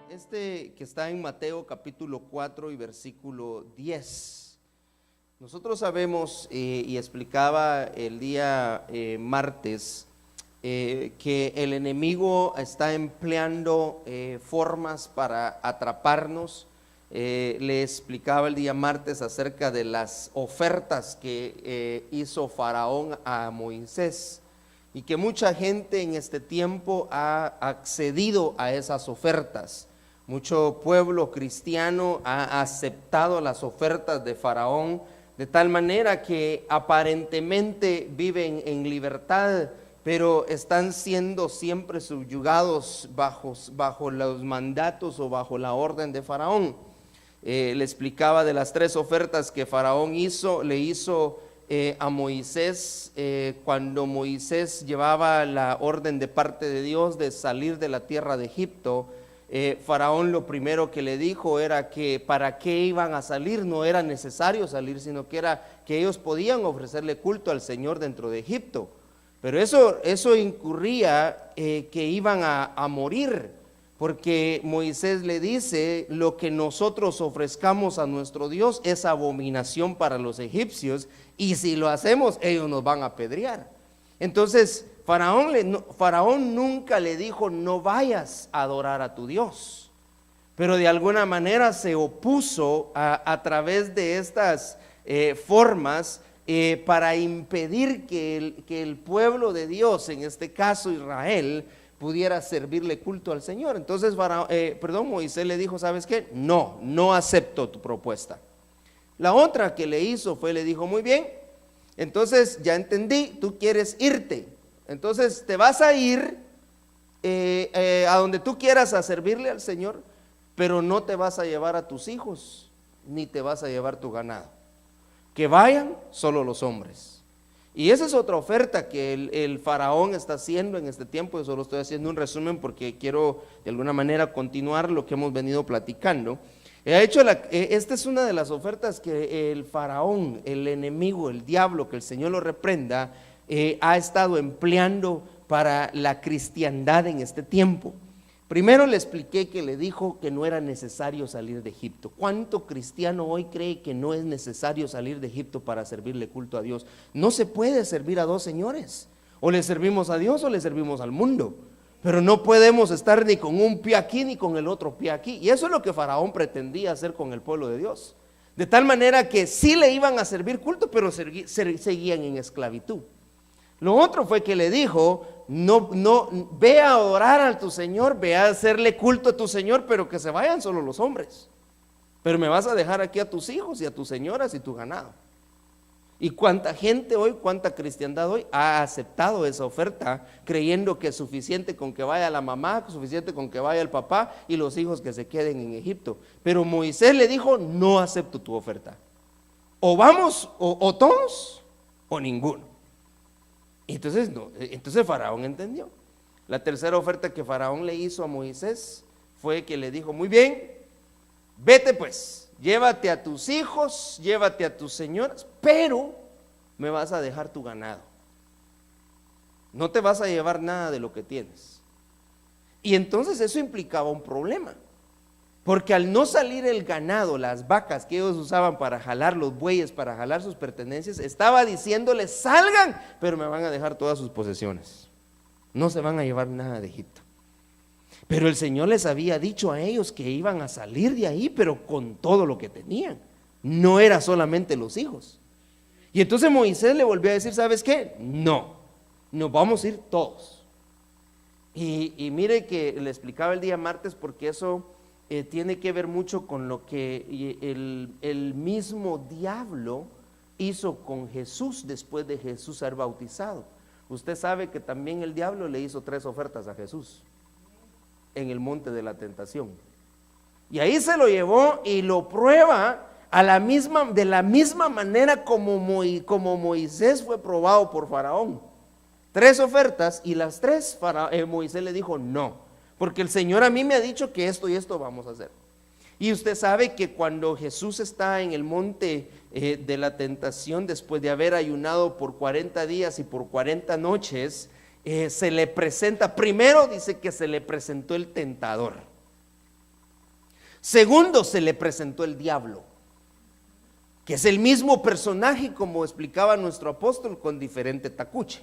Que está en Mateo capítulo 4 y versículo 10. Nosotros sabemos y explicaba el día martes que el enemigo está empleando formas para atraparnos. Le explicaba el día martes acerca de las ofertas que hizo Faraón a Moisés, y que mucha gente en este tiempo ha accedido a esas ofertas. Mucho pueblo cristiano ha aceptado las ofertas de Faraón, de tal manera que aparentemente viven en libertad, pero están siendo siempre subyugados bajo los mandatos o bajo la orden de Faraón. Le explicaba de las 3 ofertas que Faraón le hizo a Moisés cuando Moisés llevaba la orden de parte de Dios de salir de la tierra de Egipto. Faraón lo primero que le dijo era que para qué iban a salir, no era necesario salir, sino que era que ellos podían ofrecerle culto al Señor dentro de Egipto. Pero eso incurría que iban a morir, porque Moisés le dice: lo que nosotros ofrezcamos a nuestro Dios es abominación para los egipcios, y si lo hacemos ellos nos van a apedrear. Entonces Faraón nunca le dijo: no vayas a adorar a tu Dios, pero de alguna manera se opuso a través de estas formas para impedir que el pueblo de Dios, en este caso Israel, pudiera servirle culto al Señor. Entonces Moisés le dijo: ¿sabes qué? No acepto tu propuesta. La otra que le hizo le dijo: muy bien, entonces ya entendí, tú quieres irte, entonces te vas a ir a donde tú quieras a servirle al Señor, pero no te vas a llevar a tus hijos, ni te vas a llevar tu ganado, que vayan solo los hombres. Y esa es otra oferta que el Faraón está haciendo en este tiempo. Yo solo estoy haciendo un resumen porque quiero de alguna manera continuar lo que hemos venido platicando. Esta es una de las ofertas que el Faraón, el enemigo, el diablo, que el Señor lo reprenda, ha estado empleando para la cristiandad en este tiempo. Primero le expliqué que le dijo que no era necesario salir de Egipto. ¿Cuánto cristiano hoy cree que no es necesario salir de Egipto para servirle culto a Dios? No se puede servir a 2 señores. O le servimos a Dios o le servimos al mundo. Pero no podemos estar ni con un pie aquí ni con el otro pie aquí. Y eso es lo que Faraón pretendía hacer con el pueblo de Dios. De tal manera que sí le iban a servir culto, pero seguían en esclavitud. Lo otro fue que le dijo: no, ve a adorar a tu Señor, ve a hacerle culto a tu Señor, pero que se vayan solo los hombres. Pero me vas a dejar aquí a tus hijos y a tus señoras y tu ganado. Y cuánta gente hoy, cuánta cristiandad hoy ha aceptado esa oferta, creyendo que es suficiente con que vaya la mamá, suficiente con que vaya el papá y los hijos que se queden en Egipto. Pero Moisés le dijo: no acepto tu oferta. O vamos o todos o ninguno. Entonces Faraón entendió. La tercera oferta que Faraón le hizo a Moisés fue que le dijo: muy bien, vete pues, llévate a tus hijos, llévate a tus señoras, pero me vas a dejar tu ganado. No te vas a llevar nada de lo que tienes. Y entonces eso implicaba un problema, porque al no salir el ganado, las vacas que ellos usaban para jalar, los bueyes para jalar sus pertenencias, estaba diciéndoles: salgan, pero me van a dejar todas sus posesiones, no se van a llevar nada de Egipto. Pero el Señor les había dicho a ellos que iban a salir de ahí, pero con todo lo que tenían, no era solamente los hijos. Y entonces Moisés le volvió a decir: ¿sabes qué? No, nos vamos a ir todos. Y mire que le explicaba el día martes, porque eso tiene que ver mucho con lo que el mismo diablo hizo con Jesús después de Jesús ser bautizado. Usted sabe que también el diablo le hizo 3 ofertas a Jesús en el monte de la tentación, y ahí se lo llevó y lo prueba de la misma manera como Moisés fue probado por Faraón. 3 ofertas, y las 3 Moisés le dijo: no, porque el Señor a mí me ha dicho que esto y esto vamos a hacer. Y usted sabe que cuando Jesús está en el monte de la tentación, después de haber ayunado por 40 días y por 40 noches, se le presenta, primero dice que se le presentó el tentador. Segundo, se le presentó el diablo, que es el mismo personaje como explicaba nuestro apóstol con diferente tacuche.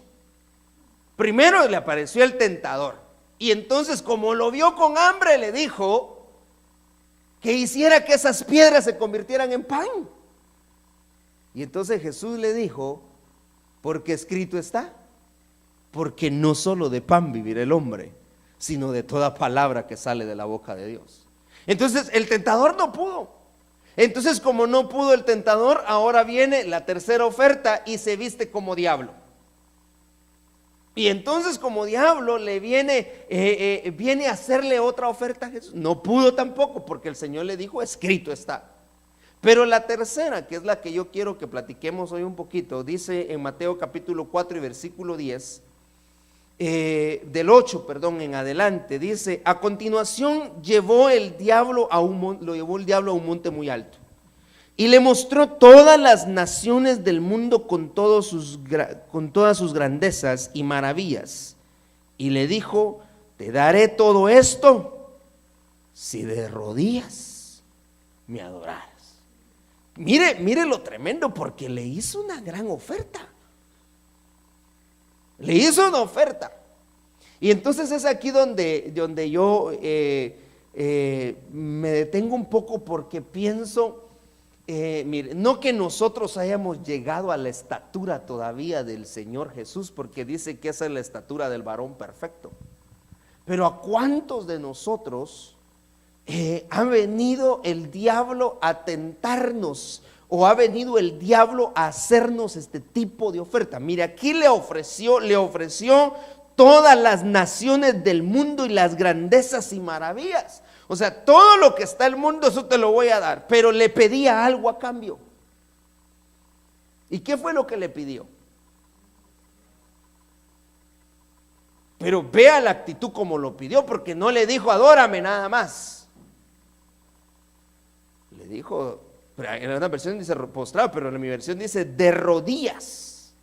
Primero le apareció el tentador, y entonces como lo vio con hambre le dijo que hiciera que esas piedras se convirtieran en pan. Y entonces Jesús le dijo, porque escrito está, porque no solo de pan vivirá el hombre, sino de toda palabra que sale de la boca de Dios. Entonces el tentador no pudo. Entonces, como no pudo el tentador, ahora viene la tercera oferta y se viste como diablo. Y entonces como diablo le viene a hacerle otra oferta a Jesús. No pudo tampoco, porque el Señor le dijo, escrito está. Pero la tercera, que es la que yo quiero que platiquemos hoy un poquito, dice en Mateo capítulo 4 y versículo 10, del 8, perdón, en adelante, dice: a continuación lo llevó el diablo a un monte muy alto y le mostró todas las naciones del mundo con todas sus grandezas y maravillas, y le dijo: te daré todo esto si de rodillas me adoraras. Mire lo tremendo, porque le hizo una gran oferta. Le hizo una oferta. Y entonces es aquí donde yo me detengo un poco, porque pienso, mire, no que nosotros hayamos llegado a la estatura todavía del Señor Jesús, porque dice que esa es la estatura del varón perfecto. Pero ¿a cuántos de nosotros ha venido el diablo a tentarnos, o ha venido el diablo a hacernos este tipo de oferta? Mire, aquí le ofreció todas las naciones del mundo y las grandezas y maravillas. O sea, todo lo que está en el mundo, eso te lo voy a dar, pero le pedía algo a cambio. ¿Y qué fue lo que le pidió? Pero vea la actitud como lo pidió, porque no le dijo adórame nada más. Le dijo, en una versión dice postrado, pero en mi versión dice de rodillas.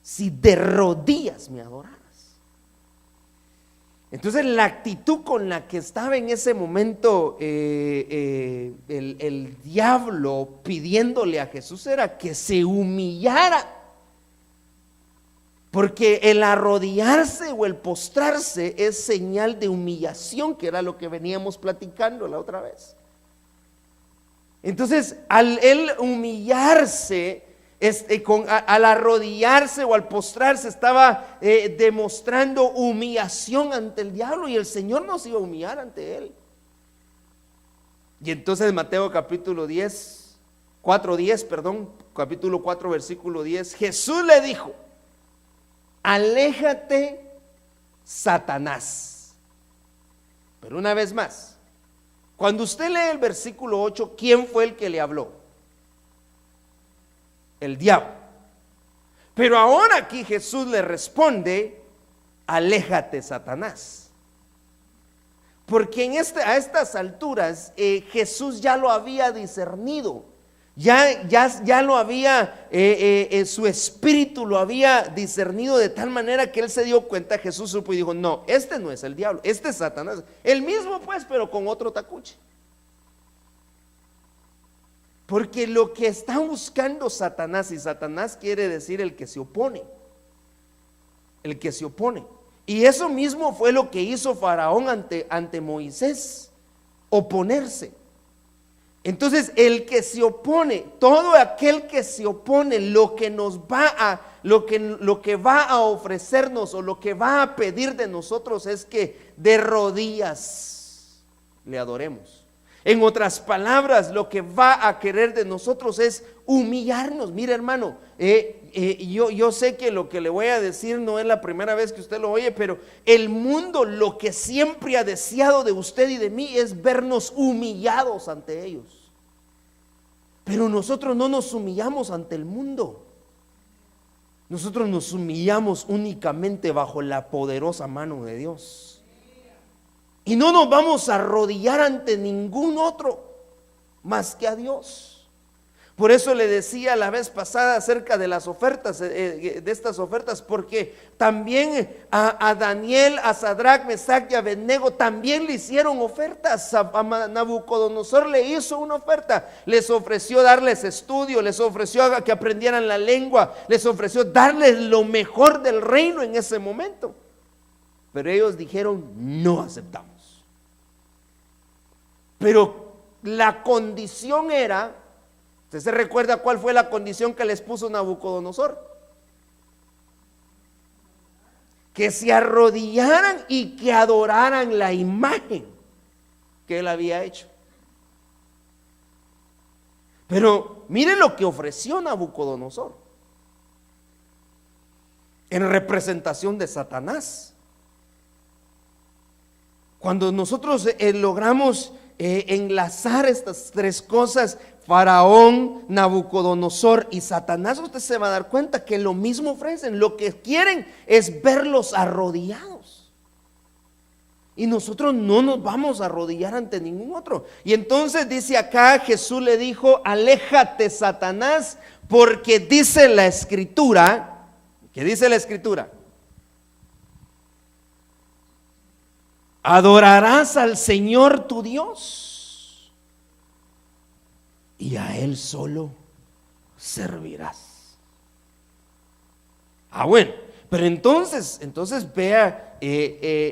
Si de rodillas me adoraras. Entonces la actitud con la que estaba en ese momento el diablo pidiéndole a Jesús era que se humillara. Porque el arrodillarse o el postrarse es señal de humillación, que era lo que veníamos platicando la otra vez. Entonces, al él humillarse, al arrodillarse o al postrarse, estaba demostrando humillación ante el diablo, y el Señor nos iba a humillar ante él. Y entonces Mateo capítulo 4, versículo 10, Jesús le dijo: aléjate, Satanás. Pero una vez más, cuando usted lee el versículo 8, ¿quién fue el que le habló? El diablo. Pero ahora aquí Jesús le responde: aléjate, Satanás. Porque a estas alturas Jesús ya lo había discernido. Ya lo había, su espíritu lo había discernido de tal manera que él se dio cuenta. Jesús supo y dijo: no, este no es el diablo, este es Satanás. El mismo pues, pero con otro tacuche. Porque lo que está buscando Satanás, y Satanás quiere decir el que se opone. El que se opone. Y eso mismo fue lo que hizo Faraón ante Moisés: oponerse. Entonces el que se opone, todo aquel que se opone, lo que va a ofrecernos, o lo que va a pedir de nosotros, es que de rodillas le adoremos. En otras palabras, lo que va a querer de nosotros es humillarnos. Mire, hermano, yo sé que lo que le voy a decir no es la primera vez que usted lo oye, pero el mundo lo que siempre ha deseado de usted y de mí es vernos humillados ante ellos. Pero nosotros no nos humillamos ante el mundo. Nosotros nos humillamos únicamente bajo la poderosa mano de Dios. Y no nos vamos a arrodillar ante ningún otro más que a Dios. Por eso le decía la vez pasada acerca de las ofertas, de estas ofertas, porque también a Daniel, a Sadrach, Mesach y Abednego también le hicieron ofertas. A Nabucodonosor le hizo una oferta, les ofreció darles estudio, les ofreció que aprendieran la lengua, les ofreció darles lo mejor del reino en ese momento. Pero ellos dijeron: no aceptamos. Pero la condición era, ¿usted se recuerda cuál fue la condición que les puso Nabucodonosor? Que se arrodillaran y que adoraran la imagen que él había hecho. Pero miren lo que ofreció Nabucodonosor en representación de Satanás. Cuando nosotros logramos enlazar estas tres cosas, Faraón, Nabucodonosor y Satanás, usted se va a dar cuenta que lo mismo ofrecen. Lo que quieren es verlos arrodillados, y nosotros no nos vamos a arrodillar ante ningún otro. Y entonces dice acá, Jesús le dijo: aléjate, Satanás, porque dice la Escritura. ¿Qué dice la Escritura? Adorarás al Señor tu Dios y a Él solo servirás. Bueno, pero entonces vea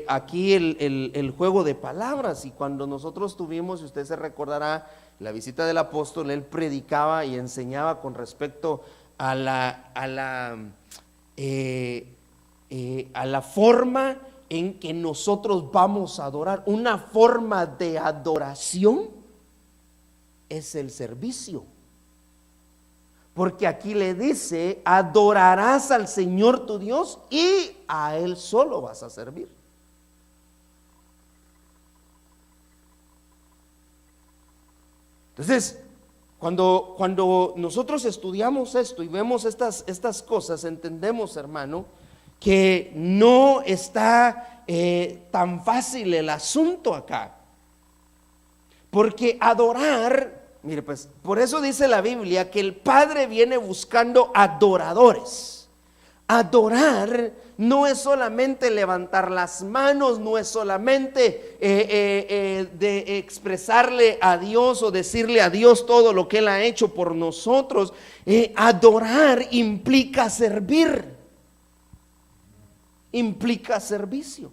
aquí el juego de palabras. Y cuando nosotros tuvimos, si usted se recordará, la visita del apóstol, él predicaba y enseñaba con respecto a la forma en que nosotros vamos a adorar. Una forma de adoración es el servicio, porque aquí le dice: adorarás al Señor tu Dios y a Él solo vas a servir. Entonces, cuando nosotros estudiamos esto y vemos estas cosas, entendemos, hermano, que no está tan fácil el asunto acá. Porque adorar, mire, pues por eso dice la Biblia que el Padre viene buscando adoradores. Adorar no es solamente levantar las manos, no es solamente de expresarle a Dios o decirle a Dios todo lo que Él ha hecho por nosotros. Adorar implica servir, implica servicio.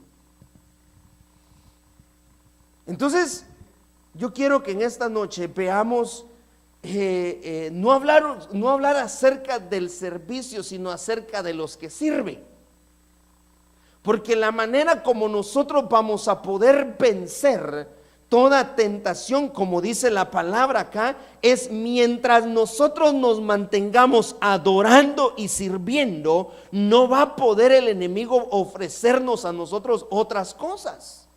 Entonces, yo quiero que en esta noche veamos, no hablar acerca del servicio, sino acerca de los que sirven. Porque la manera como nosotros vamos a poder vencer toda tentación, como dice la palabra acá, es mientras nosotros nos mantengamos adorando y sirviendo. No va a poder el enemigo ofrecernos a nosotros otras cosas.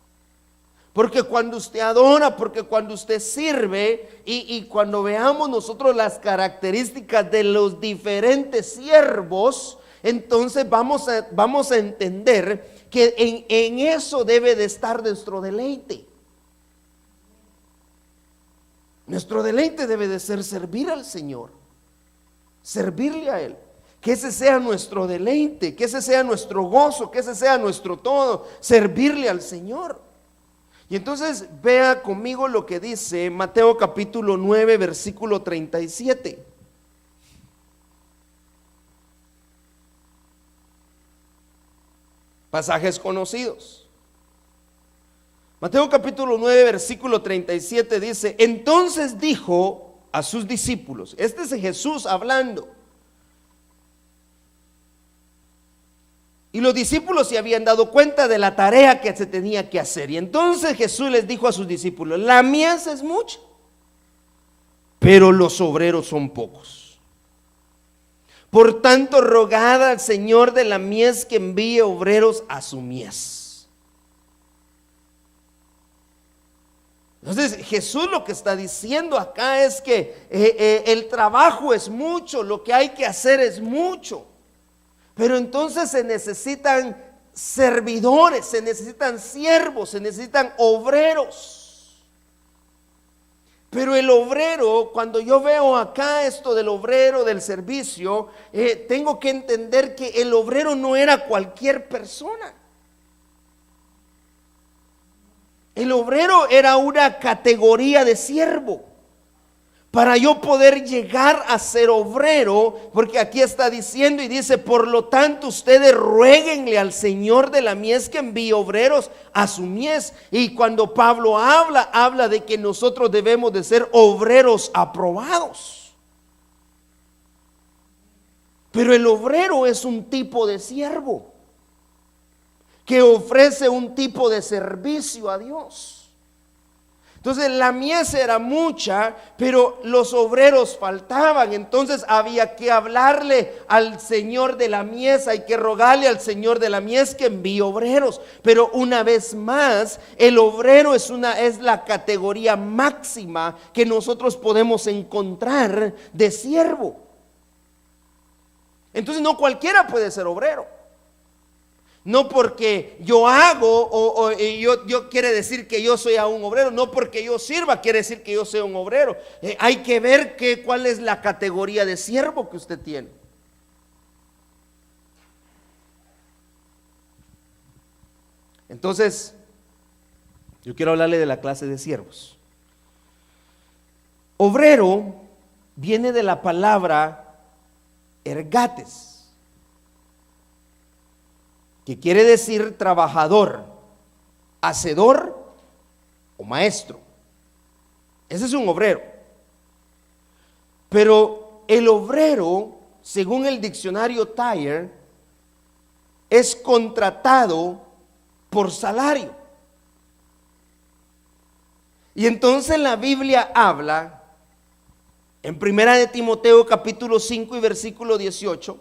Porque cuando usted adora, porque cuando usted sirve, y cuando veamos nosotros las características de los diferentes siervos, entonces vamos a entender que en eso debe de estar nuestro deleite. Nuestro deleite debe de ser servir al Señor, servirle a Él. Que ese sea nuestro deleite, que ese sea nuestro gozo, que ese sea nuestro todo, servirle al Señor. Y entonces vea conmigo lo que dice Mateo capítulo 9, versículo 37. Pasajes conocidos. Mateo capítulo 9, versículo 37 dice: entonces dijo a sus discípulos, este es Jesús hablando, y los discípulos se habían dado cuenta de la tarea que se tenía que hacer. Y entonces Jesús les dijo a sus discípulos: la mies es mucha, pero los obreros son pocos. Por tanto, rogad al Señor de la mies que envíe obreros a su mies. Entonces Jesús lo que está diciendo acá es que el trabajo es mucho, lo que hay que hacer es mucho. Pero entonces se necesitan servidores, se necesitan siervos, se necesitan obreros. Pero el obrero, cuando yo veo acá esto del obrero, del servicio, tengo que entender que el obrero no era cualquier persona. El obrero era una categoría de siervo. Para yo poder llegar a ser obrero, porque aquí está diciendo y dice, por lo tanto ustedes ruéguenle al Señor de la mies que envíe obreros a su mies. Y cuando Pablo habla de que nosotros debemos de ser obreros aprobados. Pero el obrero es un tipo de siervo que ofrece un tipo de servicio a Dios. Entonces la mies era mucha, pero los obreros faltaban. Entonces había que hablarle al Señor de la mies, hay que rogarle al Señor de la mies que envíe obreros. Pero una vez más, el obrero es la categoría máxima que nosotros podemos encontrar de siervo. Entonces no cualquiera puede ser obrero. No porque yo hago yo quiere decir que yo soy un obrero. No porque yo sirva quiere decir que yo soy un obrero. Hay que ver cuál es la categoría de siervo que usted tiene. Entonces, yo quiero hablarle de la clase de siervos. Obrero viene de la palabra ergates, que quiere decir trabajador, hacedor o maestro. Ese es un obrero. Pero el obrero, según el diccionario Thayer, es contratado por salario. Y entonces la Biblia habla en 1 de Timoteo capítulo 5 y versículo 18.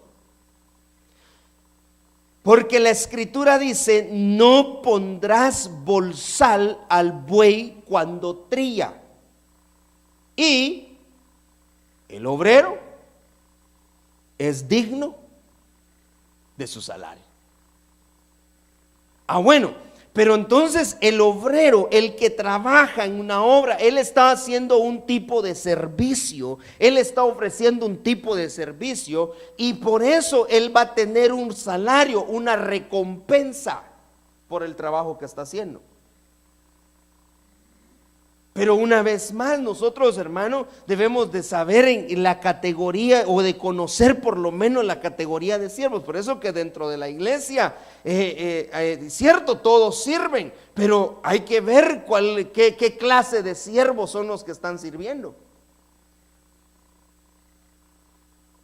Porque la escritura dice, no pondrás bolsal al buey cuando trilla. Y el obrero es digno de su salario. Bueno, pero entonces el obrero, el que trabaja en una obra, él está haciendo un tipo de servicio, él está ofreciendo un tipo de servicio y por eso él va a tener un salario, una recompensa por el trabajo que está haciendo. Pero una vez más nosotros, hermano, debemos de saber en la categoría o de conocer por lo menos la categoría de siervos. Por eso que dentro de la iglesia, cierto, todos sirven, pero hay que ver qué clase de siervos son los que están sirviendo.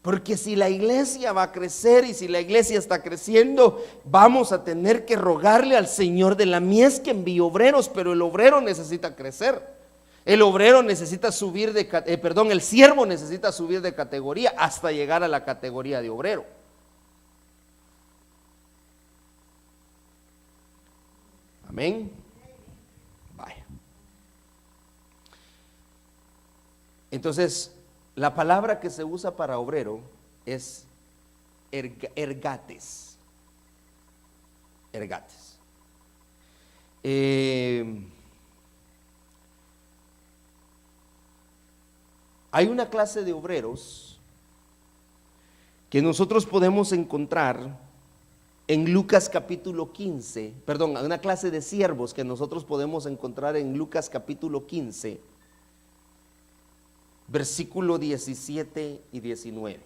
Porque si la iglesia va a crecer y si la iglesia está creciendo, vamos a tener que rogarle al Señor de la mies que envíe obreros, pero el obrero necesita crecer. El obrero necesita subir el siervo necesita subir de categoría hasta llegar a la categoría de obrero. Amén. Vaya. Entonces, la palabra que se usa para obrero es ergates. Ergates. Hay una clase de obreros que nosotros podemos encontrar en Lucas capítulo 15, una clase de siervos que nosotros podemos encontrar en Lucas capítulo 15, versículo 17 y 19.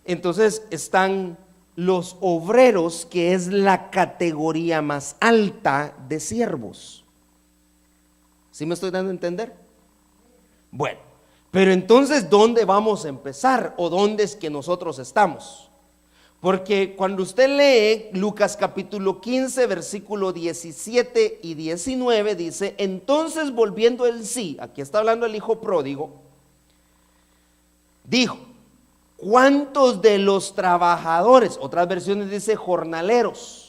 Entonces están los obreros, que es la categoría más alta de siervos. ¿Sí me estoy dando a entender? Bueno, pero entonces, ¿dónde vamos a empezar? ¿O dónde es que nosotros estamos? Porque cuando usted lee Lucas capítulo 15, versículo 17 y 19, dice, entonces volviendo él aquí está hablando el hijo pródigo, dijo, ¿cuántos de los trabajadores, otras versiones dice jornaleros,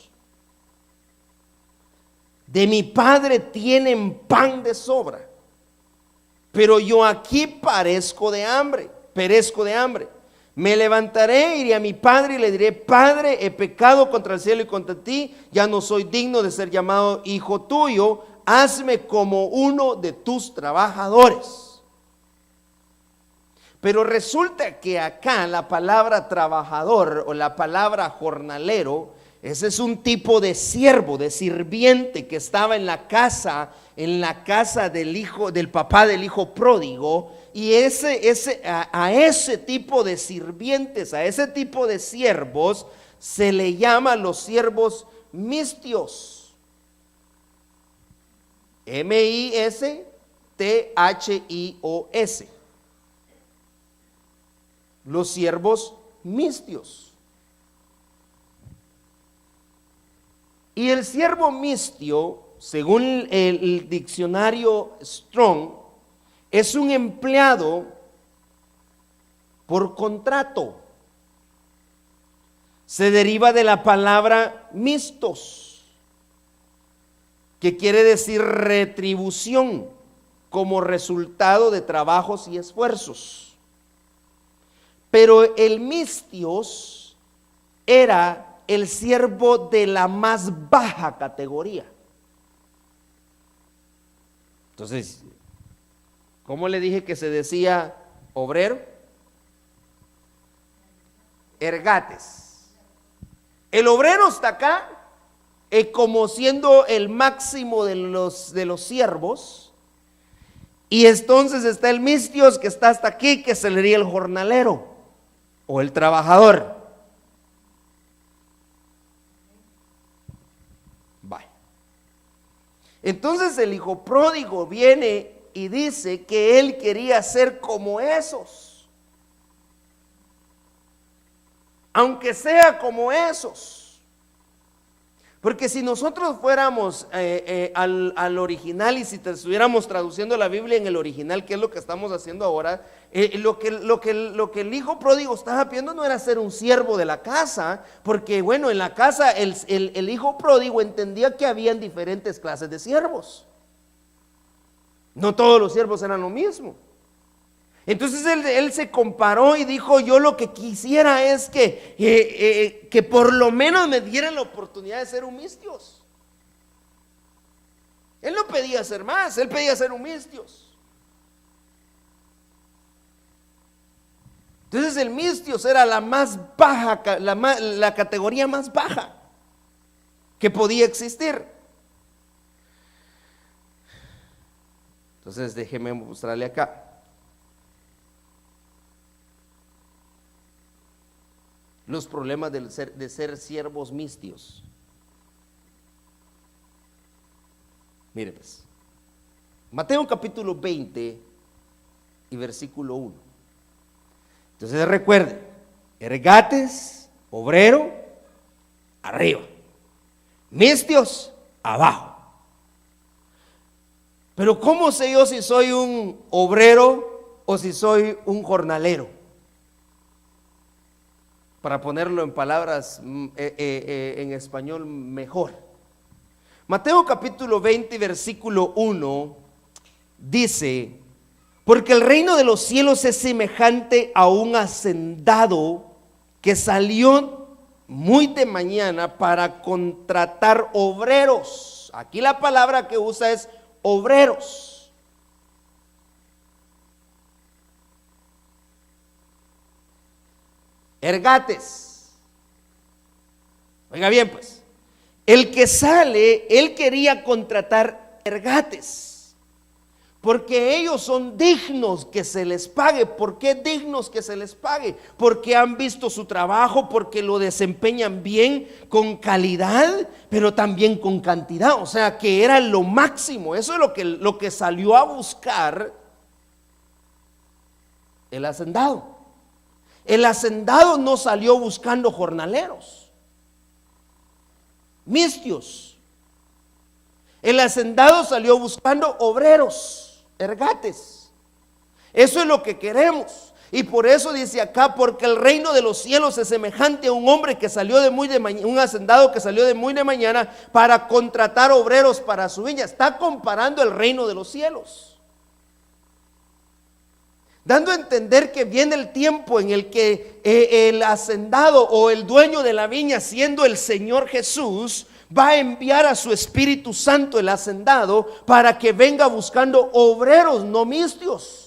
de mi padre tienen pan de sobra, pero yo aquí perezco de hambre? Me levantaré, iré a mi padre y le diré, Padre, he pecado contra el cielo y contra ti, ya no soy digno de ser llamado hijo tuyo, hazme como uno de tus trabajadores. Pero resulta que acá la palabra trabajador o la palabra jornalero, ese es un tipo de siervo, de sirviente que estaba en la casa del papá del hijo pródigo. Y a ese tipo de sirvientes, a ese tipo de siervos, se le llama los siervos mistios. M-I-S-T-H-I-O-S. Los siervos mistios. Y el siervo mistio, según el diccionario Strong, es un empleado por contrato. Se deriva de la palabra mistos, que quiere decir retribución como resultado de trabajos y esfuerzos. Pero el mistios era el siervo de la más baja categoría. Entonces, ¿cómo le dije que se decía obrero? Ergates. El obrero está acá como siendo el máximo de los siervos. Y entonces está el mistios, que está hasta aquí, que se le diría el jornalero o el trabajador. Vaya. Entonces el hijo pródigo viene y dice que él quería ser como esos. Aunque sea como esos. Porque si nosotros fuéramos al original, y si estuviéramos traduciendo la Biblia en el original, que es lo que estamos haciendo ahora, lo que el hijo pródigo estaba pidiendo no era ser un siervo de la casa, porque bueno, en la casa el hijo pródigo entendía que habían diferentes clases de siervos. No todos los siervos eran lo mismo. Entonces él se comparó y dijo: yo lo que quisiera es que por lo menos me dieran la oportunidad de ser un mistios. Él no pedía ser más, él pedía ser un mistios. Entonces el mistios era la más baja, la categoría más baja que podía existir. Entonces déjeme mostrarle acá. Los problemas de ser siervos mistios. Mire pues, Mateo capítulo 20 y versículo 1. Entonces recuerden, ergates, obrero, arriba, mistios, abajo. Pero ¿cómo sé yo si soy un obrero o si soy un jornalero? Para ponerlo en palabras en español mejor. Mateo capítulo 20 versículo 1 dice: porque el reino de los cielos es semejante a un hacendado que salió muy de mañana para contratar obreros. Aquí la palabra que usa es obreros. Ergates. Oiga bien pues, el que sale, él quería contratar ergates, porque ellos son dignos que se les pague. ¿Por qué dignos que se les pague? Porque han visto su trabajo, porque lo desempeñan bien, con calidad, pero también con cantidad. O sea, que era lo máximo. Eso es lo que salió a buscar el hacendado. El hacendado no salió buscando jornaleros, mistios. El hacendado salió buscando obreros, ergates. Eso es lo que queremos. Y por eso dice acá: porque el reino de los cielos es semejante a un hombre que salió de muy de mañana, un hacendado que salió de muy de mañana para contratar obreros para su viña. Está comparando el reino de los cielos, dando a entender que viene el tiempo en el que el hacendado o el dueño de la viña, siendo el Señor Jesús, va a enviar a su Espíritu Santo, el hacendado, para que venga buscando obreros, no mistios.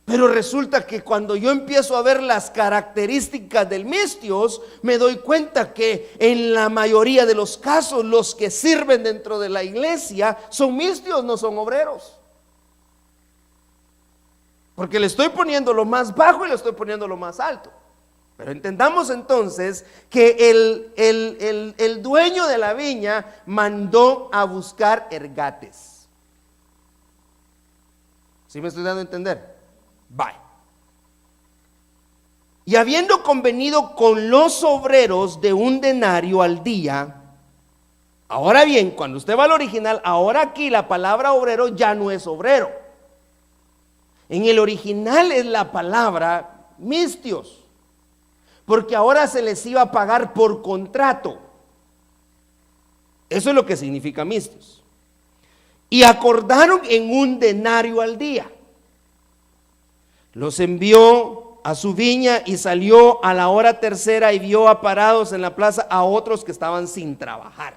Pero resulta que cuando yo empiezo a ver las características del mistios, me doy cuenta que en la mayoría de los casos los que sirven dentro de la iglesia son mistios, no son obreros. Porque le estoy poniendo lo más bajo y le estoy poniendo lo más alto. Pero entendamos entonces que el dueño de la viña mandó a buscar ergates. ¿Sí me estoy dando a entender? Bye. Y habiendo convenido con los obreros de 1 denario al día. Ahora bien, cuando usted va al original, ahora aquí la palabra obrero ya no es obrero. En el original es la palabra mistios, porque ahora se les iba a pagar por contrato. Eso es lo que significa mistios. Y acordaron en 1 denario al día. Los envió a su viña y salió a la hora tercera y vio aparados en la plaza a otros que estaban sin trabajar.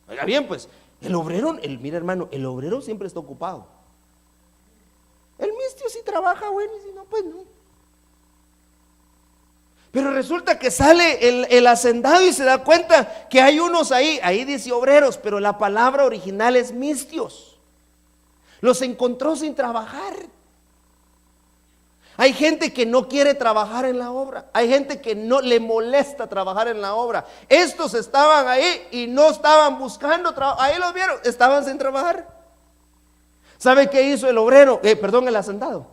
Oiga bien, pues, el obrero, mira hermano, el obrero siempre está ocupado. El mistio sí trabaja, bueno, y si no, pues no. Pero resulta que sale el hacendado y se da cuenta que hay unos ahí dice obreros, pero la palabra original es mistios. Los encontró sin trabajar. Hay gente que no quiere trabajar en la obra. Hay gente que no le molesta trabajar en la obra. Estos estaban ahí y no estaban buscando trabajo. Ahí los vieron, estaban sin trabajar. ¿Sabe qué hizo el obrero? El hacendado.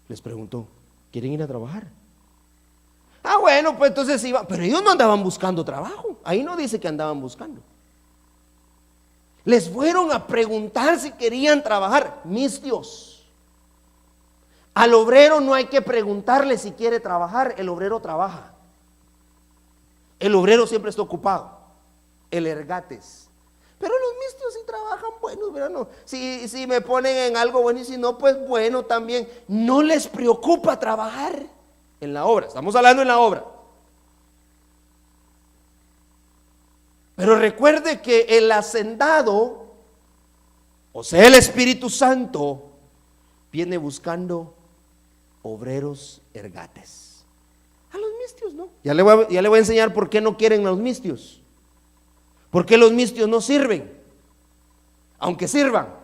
Les preguntó, ¿quieren ir a trabajar? Ah, bueno, pues entonces iban. Pero ellos no andaban buscando trabajo. Ahí no dice que andaban buscando. Les fueron a preguntar si querían trabajar. Mistios. Al obrero no hay que preguntarle si quiere trabajar. El obrero trabaja. El obrero siempre está ocupado. El ergates. Pero los mistios sí trabajan, bueno, verano. Si me ponen en algo bueno y si no, pues bueno también. No les preocupa trabajar en la obra. Estamos hablando en la obra. Pero recuerde que el hacendado, o sea el Espíritu Santo, viene buscando obreros ergates. A los mistios no. Ya le voy a enseñar por qué no quieren los mistios. ¿Por qué los mistios no sirven? Aunque sirvan.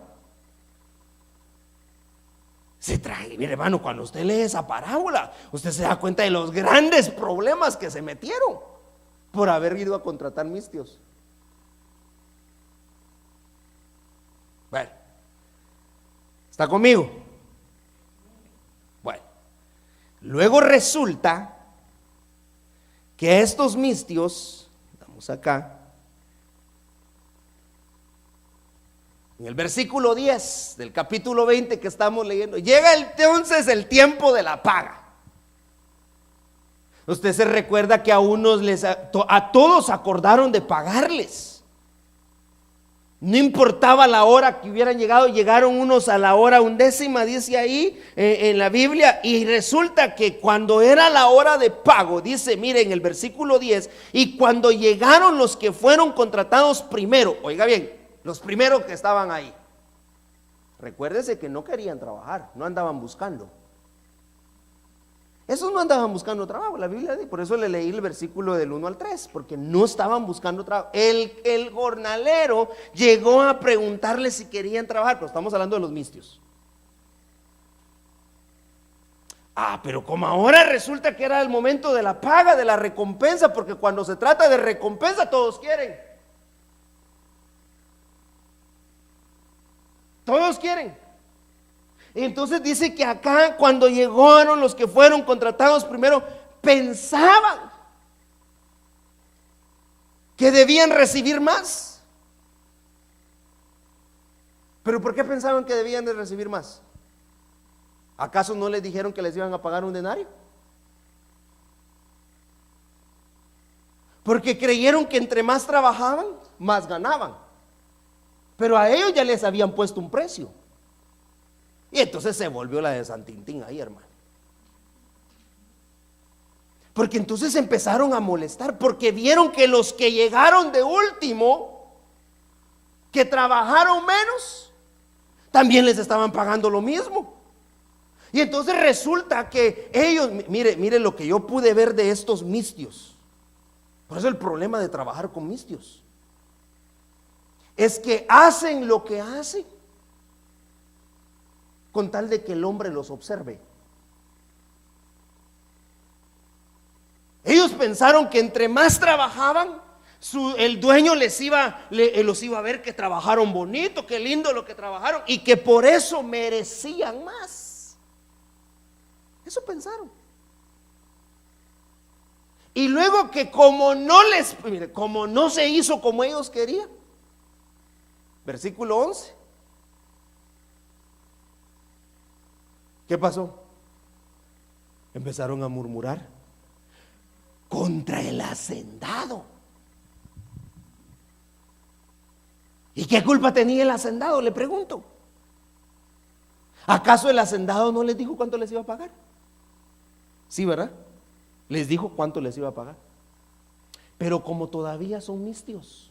Se trae, mire hermano, cuando usted lee esa parábola, usted se da cuenta de los grandes problemas que se metieron por haber ido a contratar mistios. Bueno, ¿está conmigo? Bueno, luego resulta que a estos mistios, vamos acá, en el versículo 10 del capítulo 20 que estamos leyendo, llega entonces el tiempo de la paga. Usted se recuerda que a unos a todos acordaron de pagarles. No importaba la hora que hubieran llegado, llegaron unos a la hora 1/10, dice ahí en la Biblia, y resulta que cuando era la hora de pago, dice, mire en el versículo 10, y cuando llegaron los que fueron contratados primero, oiga bien, los primeros que estaban ahí, recuérdese que no querían trabajar, no andaban buscando. Esos no andaban buscando trabajo, la Biblia dice, por eso le leí el versículo del 1 al 3, porque no estaban buscando trabajo. El jornalero llegó a preguntarle si querían trabajar, pero estamos hablando de los mistios. Pero como ahora resulta que era el momento de la paga, de la recompensa, porque cuando se trata de recompensa todos quieren. Todos quieren. Entonces dice que acá cuando llegaron los que fueron contratados primero, pensaban que debían recibir más. ¿Pero por qué pensaban que debían de recibir más? ¿Acaso no les dijeron que les iban a pagar 1 denario? Porque creyeron que entre más trabajaban, más ganaban. Pero a ellos ya les habían puesto un precio. Y entonces se volvió la de San Tintín ahí, hermano. Porque entonces empezaron a molestar, porque vieron que los que llegaron de último, que trabajaron menos, también les estaban pagando lo mismo. Y entonces resulta que ellos, mire lo que yo pude ver de estos mistios. Por eso el problema de trabajar con mistios es que hacen lo que hacen con tal de que el hombre los observe. Ellos pensaron que entre más trabajaban, el dueño los iba a ver que trabajaron bonito, que lindo lo que trabajaron, y que por eso merecían más. Eso pensaron. Y luego que como no se hizo como ellos querían, versículo 11, ¿qué pasó? Empezaron a murmurar contra el hacendado. ¿Y qué culpa tenía el hacendado? Le pregunto. ¿Acaso el hacendado no les dijo cuánto les iba a pagar? Sí, ¿verdad? Les dijo cuánto les iba a pagar. Pero como todavía son mistios,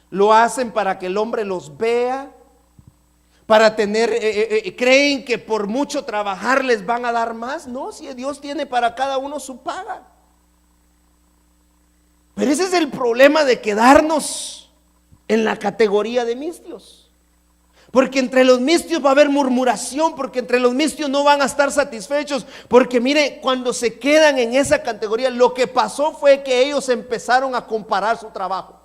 lo hacen para que el hombre los vea, para tener, creen que por mucho trabajar les van a dar más. No, si Dios tiene para cada uno su paga. Pero ese es el problema de quedarnos en la categoría de mistios. Porque entre los mistios va a haber murmuración, porque entre los mistios no van a estar satisfechos. Porque mire, cuando se quedan en esa categoría, lo que pasó fue que ellos empezaron a comparar su trabajo.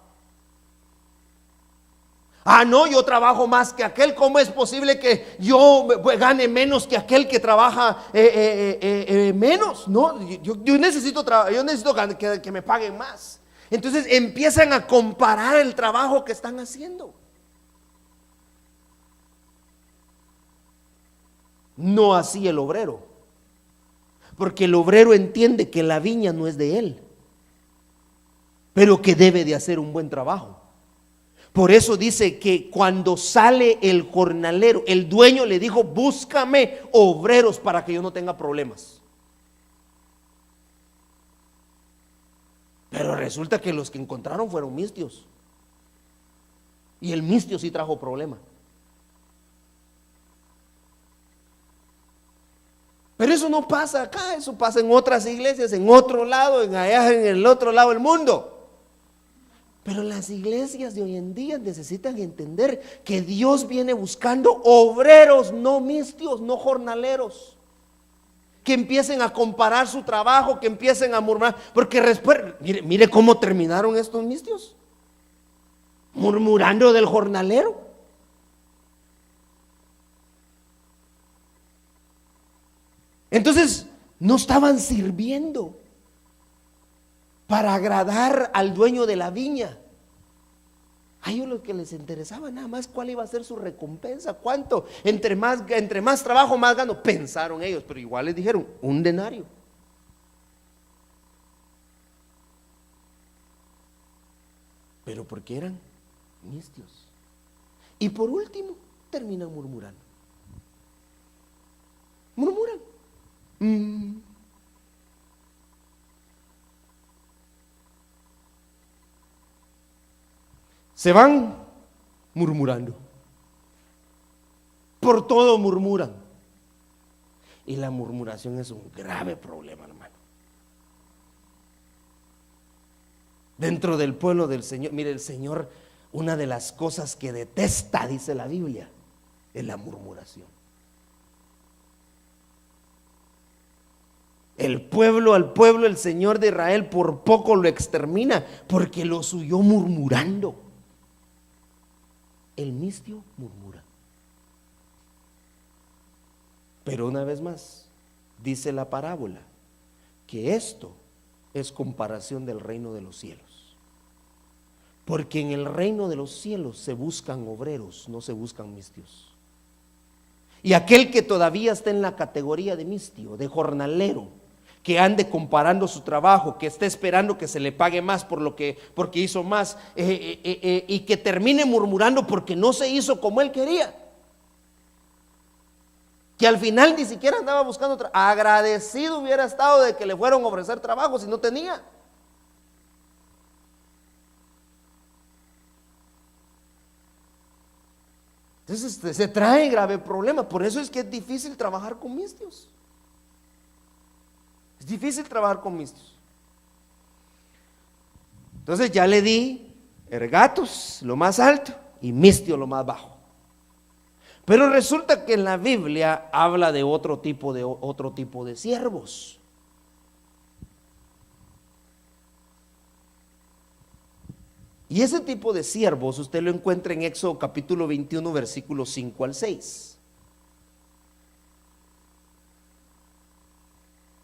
Ah, no, yo trabajo más que aquel. ¿Cómo es posible que yo gane menos que aquel que trabaja menos? No, yo necesito que me paguen más. Entonces empiezan a comparar el trabajo que están haciendo. No así el obrero, porque el obrero entiende que la viña no es de él, pero que debe de hacer un buen trabajo. Por eso dice que cuando sale el jornalero, el dueño le dijo: búscame obreros para que yo no tenga problemas. Pero resulta que los que encontraron fueron mistios, y el mistio sí trajo problema. Pero eso no pasa acá, eso pasa en otras iglesias, en otro lado, allá en el otro lado del mundo. Pero las iglesias de hoy en día necesitan entender que Dios viene buscando obreros, no mistios, no jornaleros, que empiecen a comparar su trabajo, que empiecen a murmurar. Porque mire cómo terminaron estos mistios, murmurando del jornalero. Entonces no estaban sirviendo para agradar al dueño de la viña. A ellos lo que les interesaba nada más cuál iba a ser su recompensa, cuánto, entre más trabajo más gano, pensaron ellos. Pero igual les dijeron: un denario. Pero porque eran mistios. Y por último terminan murmurando. Murmuran. Se van murmurando. Por todo murmuran. Y la murmuración es un grave problema, hermano. Dentro del pueblo del Señor, mire, el Señor, una de las cosas que detesta, dice la Biblia, es la murmuración. Al pueblo, el Señor de Israel por poco lo extermina, porque los huyó murmurando. El mistio murmura. Pero una vez más, dice la parábola, que esto es comparación del reino de los cielos. Porque en el reino de los cielos se buscan obreros, no se buscan mistios. Y aquel que todavía está en la categoría de mistio, de jornalero, que ande comparando su trabajo, que esté esperando que se le pague más porque hizo más, y que termine murmurando porque no se hizo como él quería, que al final ni siquiera andaba buscando trabajo. Agradecido hubiera estado de que le fueron a ofrecer trabajo si no tenía. Entonces se trae grave problema. Por eso es que es difícil trabajar con mistios. Es difícil trabajar con mistios. Entonces ya le di ergatos, lo más alto, y mistio, lo más bajo. Pero resulta que en la Biblia habla de otro tipo de siervos. Y ese tipo de siervos usted lo encuentra en Éxodo capítulo 21, versículos 5 al 6.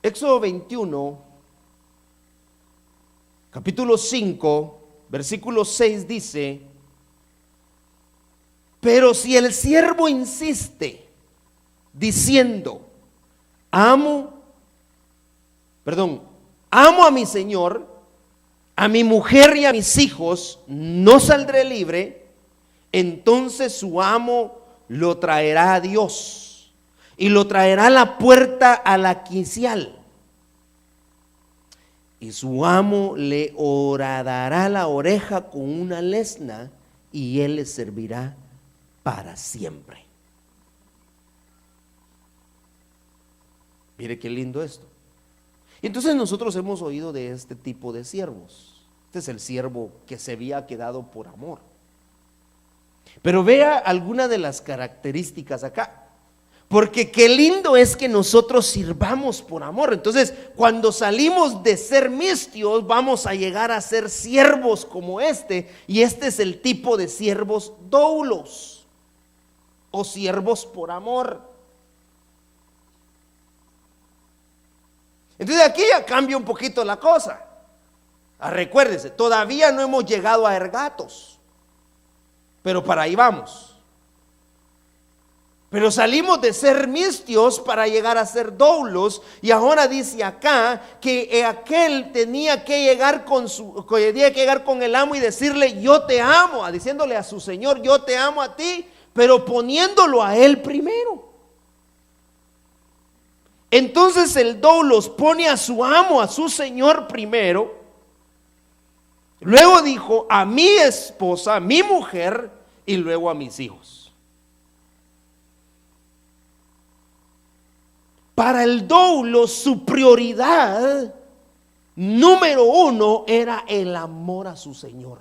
Éxodo 21, capítulo 5, versículo 6 dice: pero si el siervo insiste diciendo, amo a mi señor, a mi mujer y a mis hijos, no saldré libre, entonces su amo lo traerá a Dios y lo traerá a la puerta a la quicial. Y su amo le horadará la oreja con una lesna y él le servirá para siempre. Mire qué lindo esto. Y entonces nosotros hemos oído de este tipo de siervos. Este es el siervo que se había quedado por amor. Pero vea alguna de las características acá. Porque qué lindo es que nosotros sirvamos por amor. Entonces, cuando salimos de ser mistios, vamos a llegar a ser siervos como este. Y este es el tipo de siervos doulos, o siervos por amor. Entonces aquí ya cambia un poquito la cosa. Recuérdese, todavía no hemos llegado a ergatos, pero para ahí vamos. Pero salimos de ser mistios para llegar a ser doulos. Y ahora dice acá que aquel tenía que llegar con el amo y decirle: yo te amo, diciéndole a su señor: yo te amo a ti, pero poniéndolo a él primero. Entonces el doulos pone a su amo, a su señor primero. Luego dijo: a mi esposa, a mi mujer, y luego a mis hijos. Para el doulo, su prioridad número uno era el amor a su señor.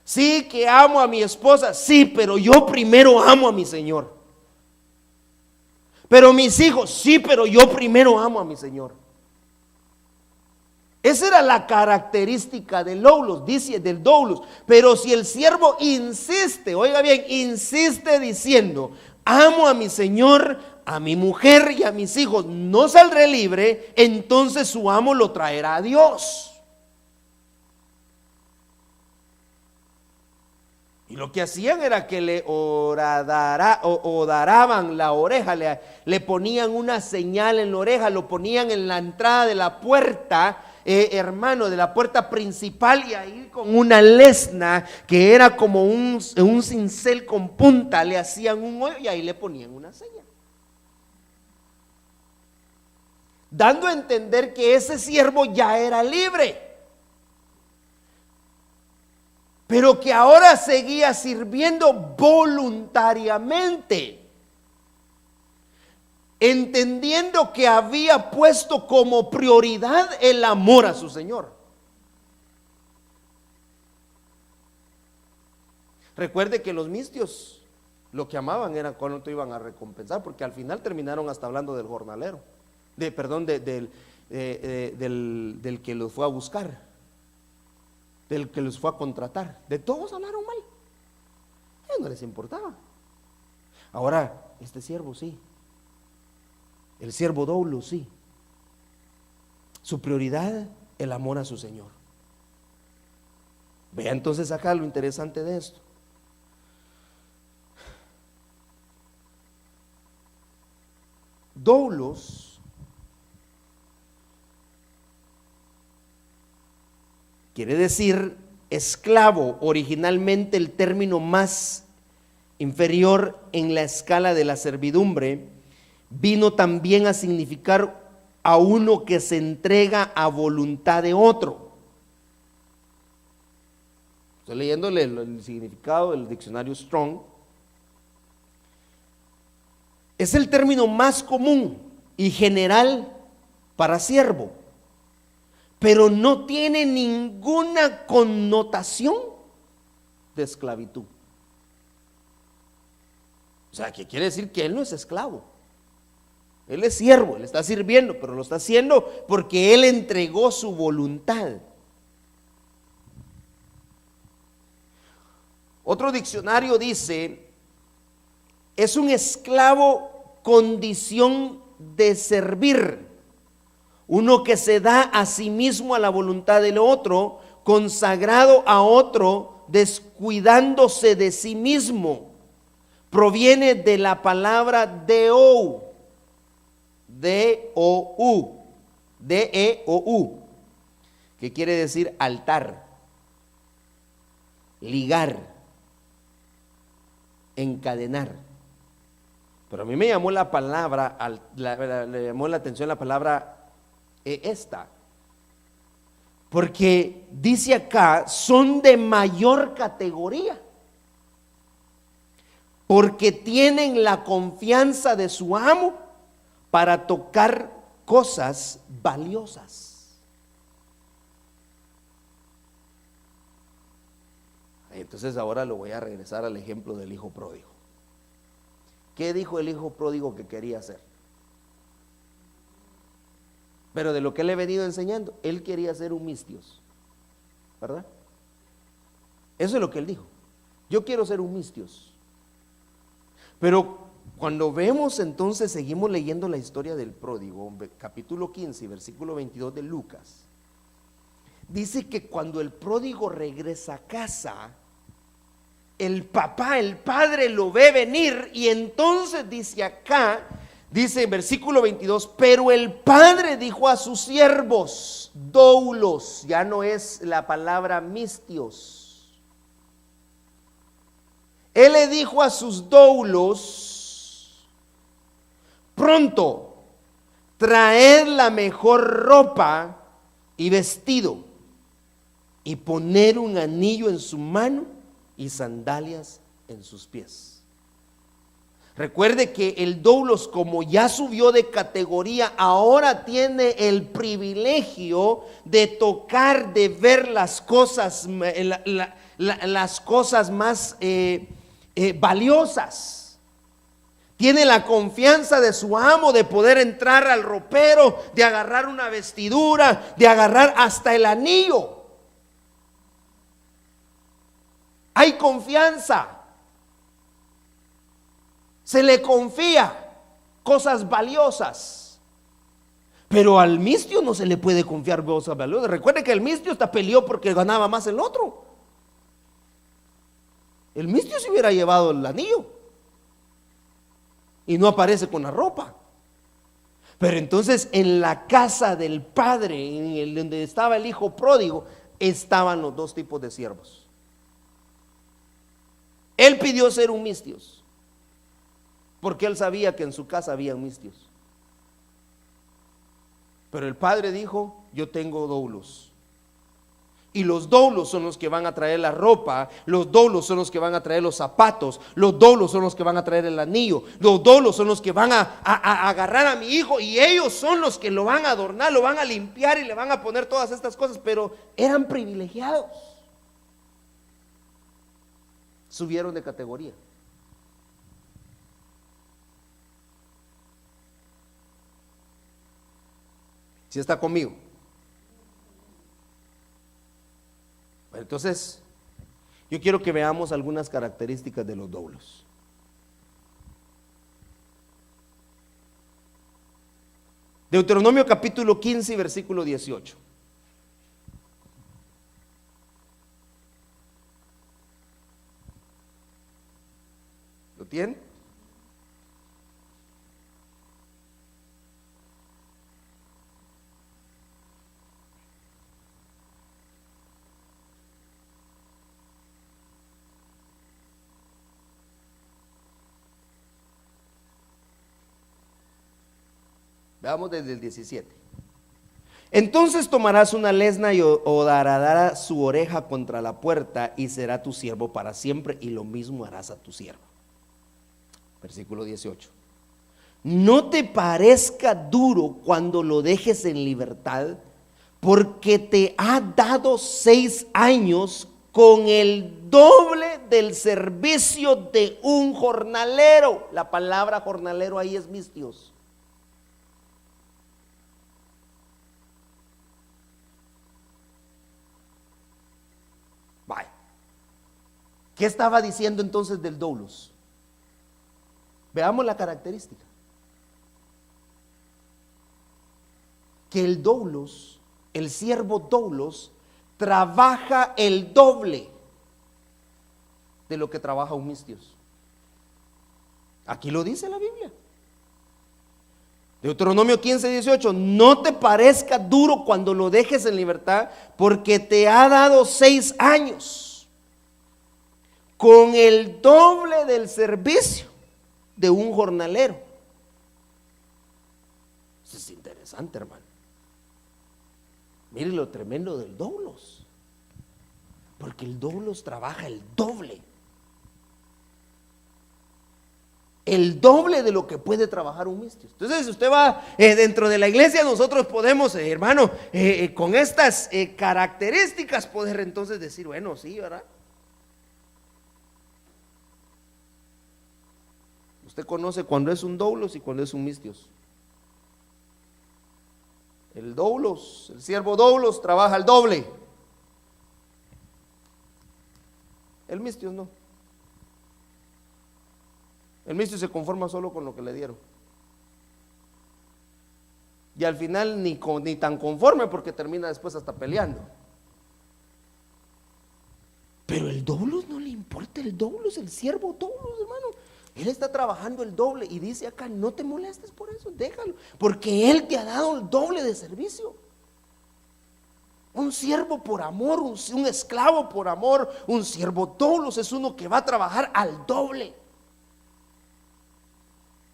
Sí, que amo a mi esposa, sí, pero yo primero amo a mi señor. Pero mis hijos, sí, pero yo primero amo a mi señor. Esa era la característica del doulos, dice del doulos. Pero si el siervo insiste, oiga bien, insiste diciendo: amo a mi señor, a mi mujer y a mis hijos, no saldré libre, entonces su amo lo traerá a Dios. Y lo que hacían era que le odaraban la oreja, le ponían una señal en la oreja, lo ponían en la entrada de la puerta, hermano, de la puerta principal, y ahí con una lesna que era como un cincel con punta, le hacían un hoyo y ahí le ponían una señal, dando a entender que ese siervo ya era libre, pero que ahora seguía sirviendo voluntariamente, entendiendo que había puesto como prioridad el amor a su Señor. Recuerde que los mistios lo que amaban era cuánto iban a recompensar, porque al final terminaron hasta hablando del jornalero, del que los fue a buscar, del que los fue a contratar. De todos hablaron mal, a ellos no les importaba. Ahora este siervo sí, el siervo doulo sí, su prioridad el amor a su Señor. Vea entonces acá lo interesante de esto. Doulos quiere decir esclavo. Originalmente el término más inferior en la escala de la servidumbre, vino también a significar a uno que se entrega a voluntad de otro. Estoy leyéndole el significado del diccionario Strong. Es el término más común y general para siervo, pero no tiene ninguna connotación de esclavitud. O sea, que quiere decir que él no es esclavo. Él es siervo, él está sirviendo, pero lo está haciendo porque él entregó su voluntad. Otro diccionario dice, es un esclavo condición de servir, uno que se da a sí mismo a la voluntad del otro, consagrado a otro, descuidándose de sí mismo. Proviene de la palabra deo, D-O-U, D-E-O-U, que quiere decir altar, ligar, encadenar. Pero a mí me llamó la palabra, le llamó la atención la palabra esta, porque dice acá, son de mayor categoría, porque tienen la confianza de su amo para tocar cosas valiosas. Entonces ahora lo voy a regresar al ejemplo del hijo pródigo. ¿Qué dijo el hijo pródigo que quería hacer? Pero de lo que le he venido enseñando, él quería ser un mistios, ¿verdad? Eso es lo que él dijo. Yo quiero ser un mistios. Pero cuando vemos entonces, seguimos leyendo la historia del pródigo, capítulo 15, versículo 22 de Lucas. Dice que cuando el pródigo regresa a casa, el papá, el padre lo ve venir y entonces dice acá, dice en versículo 22, pero el padre dijo a sus siervos, doulos, ya no es la palabra mistios. Él le dijo a sus doulos, pronto, traed la mejor ropa y vestido, y poner un anillo en su mano y sandalias en sus pies. Recuerde que el doulos, como ya subió de categoría, ahora tiene el privilegio de tocar, de ver las cosas, las cosas más valiosas. Tiene la confianza de su amo de poder entrar al ropero, de agarrar una vestidura, de agarrar hasta el anillo. Hay confianza. Se le confía cosas valiosas. Pero al mistio no se le puede confiar cosas valiosas. Recuerde que el mistio hasta peleó porque ganaba más el otro. El mistio se hubiera llevado el anillo y no aparece con la ropa. Pero entonces en la casa del padre, donde estaba el hijo pródigo, estaban los dos tipos de siervos. Él pidió ser un mistios, porque él sabía que en su casa había mistios. Pero el padre dijo, yo tengo doulos. Y los doulos son los que van a traer la ropa, los doulos son los que van a traer los zapatos, los doulos son los que van a traer el anillo, los doulos son los que van a agarrar a mi hijo, y ellos son los que lo van a adornar, lo van a limpiar y le van a poner todas estas cosas. Pero eran privilegiados, subieron de categoría. ¿Sí está conmigo? Entonces, yo quiero que veamos algunas características de los doulos. Deuteronomio capítulo 15, versículo 18. ¿Lo tienen? Veamos desde el 17. Entonces tomarás una lesna y horadará su oreja contra la puerta y será tu siervo para siempre, y lo mismo harás a tu siervo. Versículo 18. No te parezca duro cuando lo dejes en libertad, porque te ha dado 6 años con el doble del servicio de un jornalero. La palabra jornalero ahí es mistios. Vaya. ¿Qué estaba diciendo entonces del doulos? Veamos la característica. Que el doulos, el siervo doulos, trabaja el doble de lo que trabaja un mistios. Aquí lo dice la Biblia. Deuteronomio 15:18. No te parezca duro cuando lo dejes en libertad, porque te ha dado 6 años con el doble del servicio de un jornalero. Eso es interesante, hermano. Mire lo tremendo del doulos, porque el doulos trabaja el doble de lo que puede trabajar un mistios. Entonces, si usted va dentro de la iglesia, nosotros podemos, hermano, con estas características, poder entonces decir, bueno, sí, ¿verdad? Usted conoce cuando es un doulos y cuando es un mistios. El doulos, el siervo doulos trabaja el doble. El mistios no. El mistios se conforma solo con lo que le dieron. Y al final ni tan conforme, porque termina después hasta peleando. Pero el doulos no le importa, el doulos, el siervo doulos, hermano. Él está trabajando el doble y dice acá, no te molestes por eso, déjalo, porque Él te ha dado el doble de servicio. Un siervo por amor, un esclavo por amor, un siervo doulos es uno que va a trabajar al doble.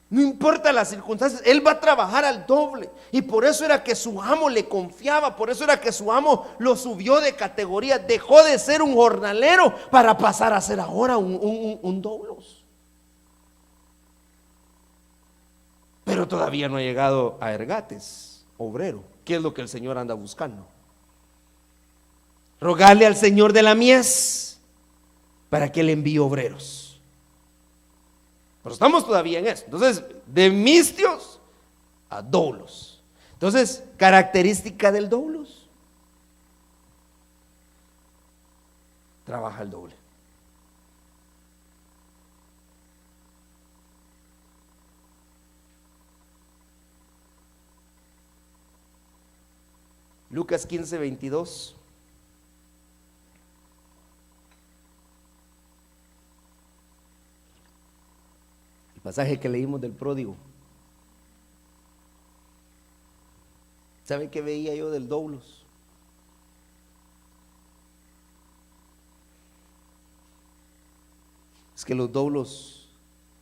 No importa las circunstancias, él va a trabajar al doble. Y por eso era que su amo le confiaba, por eso era que su amo lo subió de categoría. Dejó de ser un jornalero para pasar a ser ahora un doulos. Pero todavía no ha llegado a ergates, obrero. ¿Qué es lo que el Señor anda buscando? Rogarle al Señor de la mies para que le envíe obreros. Pero estamos todavía en eso. Entonces, de mistios a doulos. Entonces, característica del doulos: trabaja el doble. Lucas 15:22. El pasaje que leímos del pródigo. ¿Sabe qué veía yo del doulos? Es que los doulos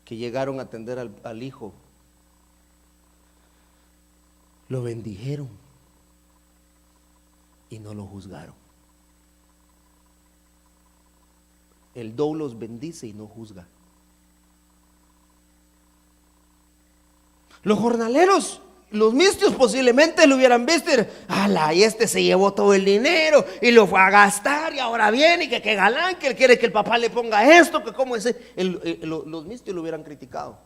que llegaron a atender al hijo lo bendijeron y no lo juzgaron. El doulos bendice y no juzga. Los jornaleros, los mistios posiblemente lo hubieran visto y ala, y este se llevó todo el dinero y lo fue a gastar y ahora viene y que galán, que él quiere que el papá le ponga esto, que cómo es. Los mistios lo hubieran criticado.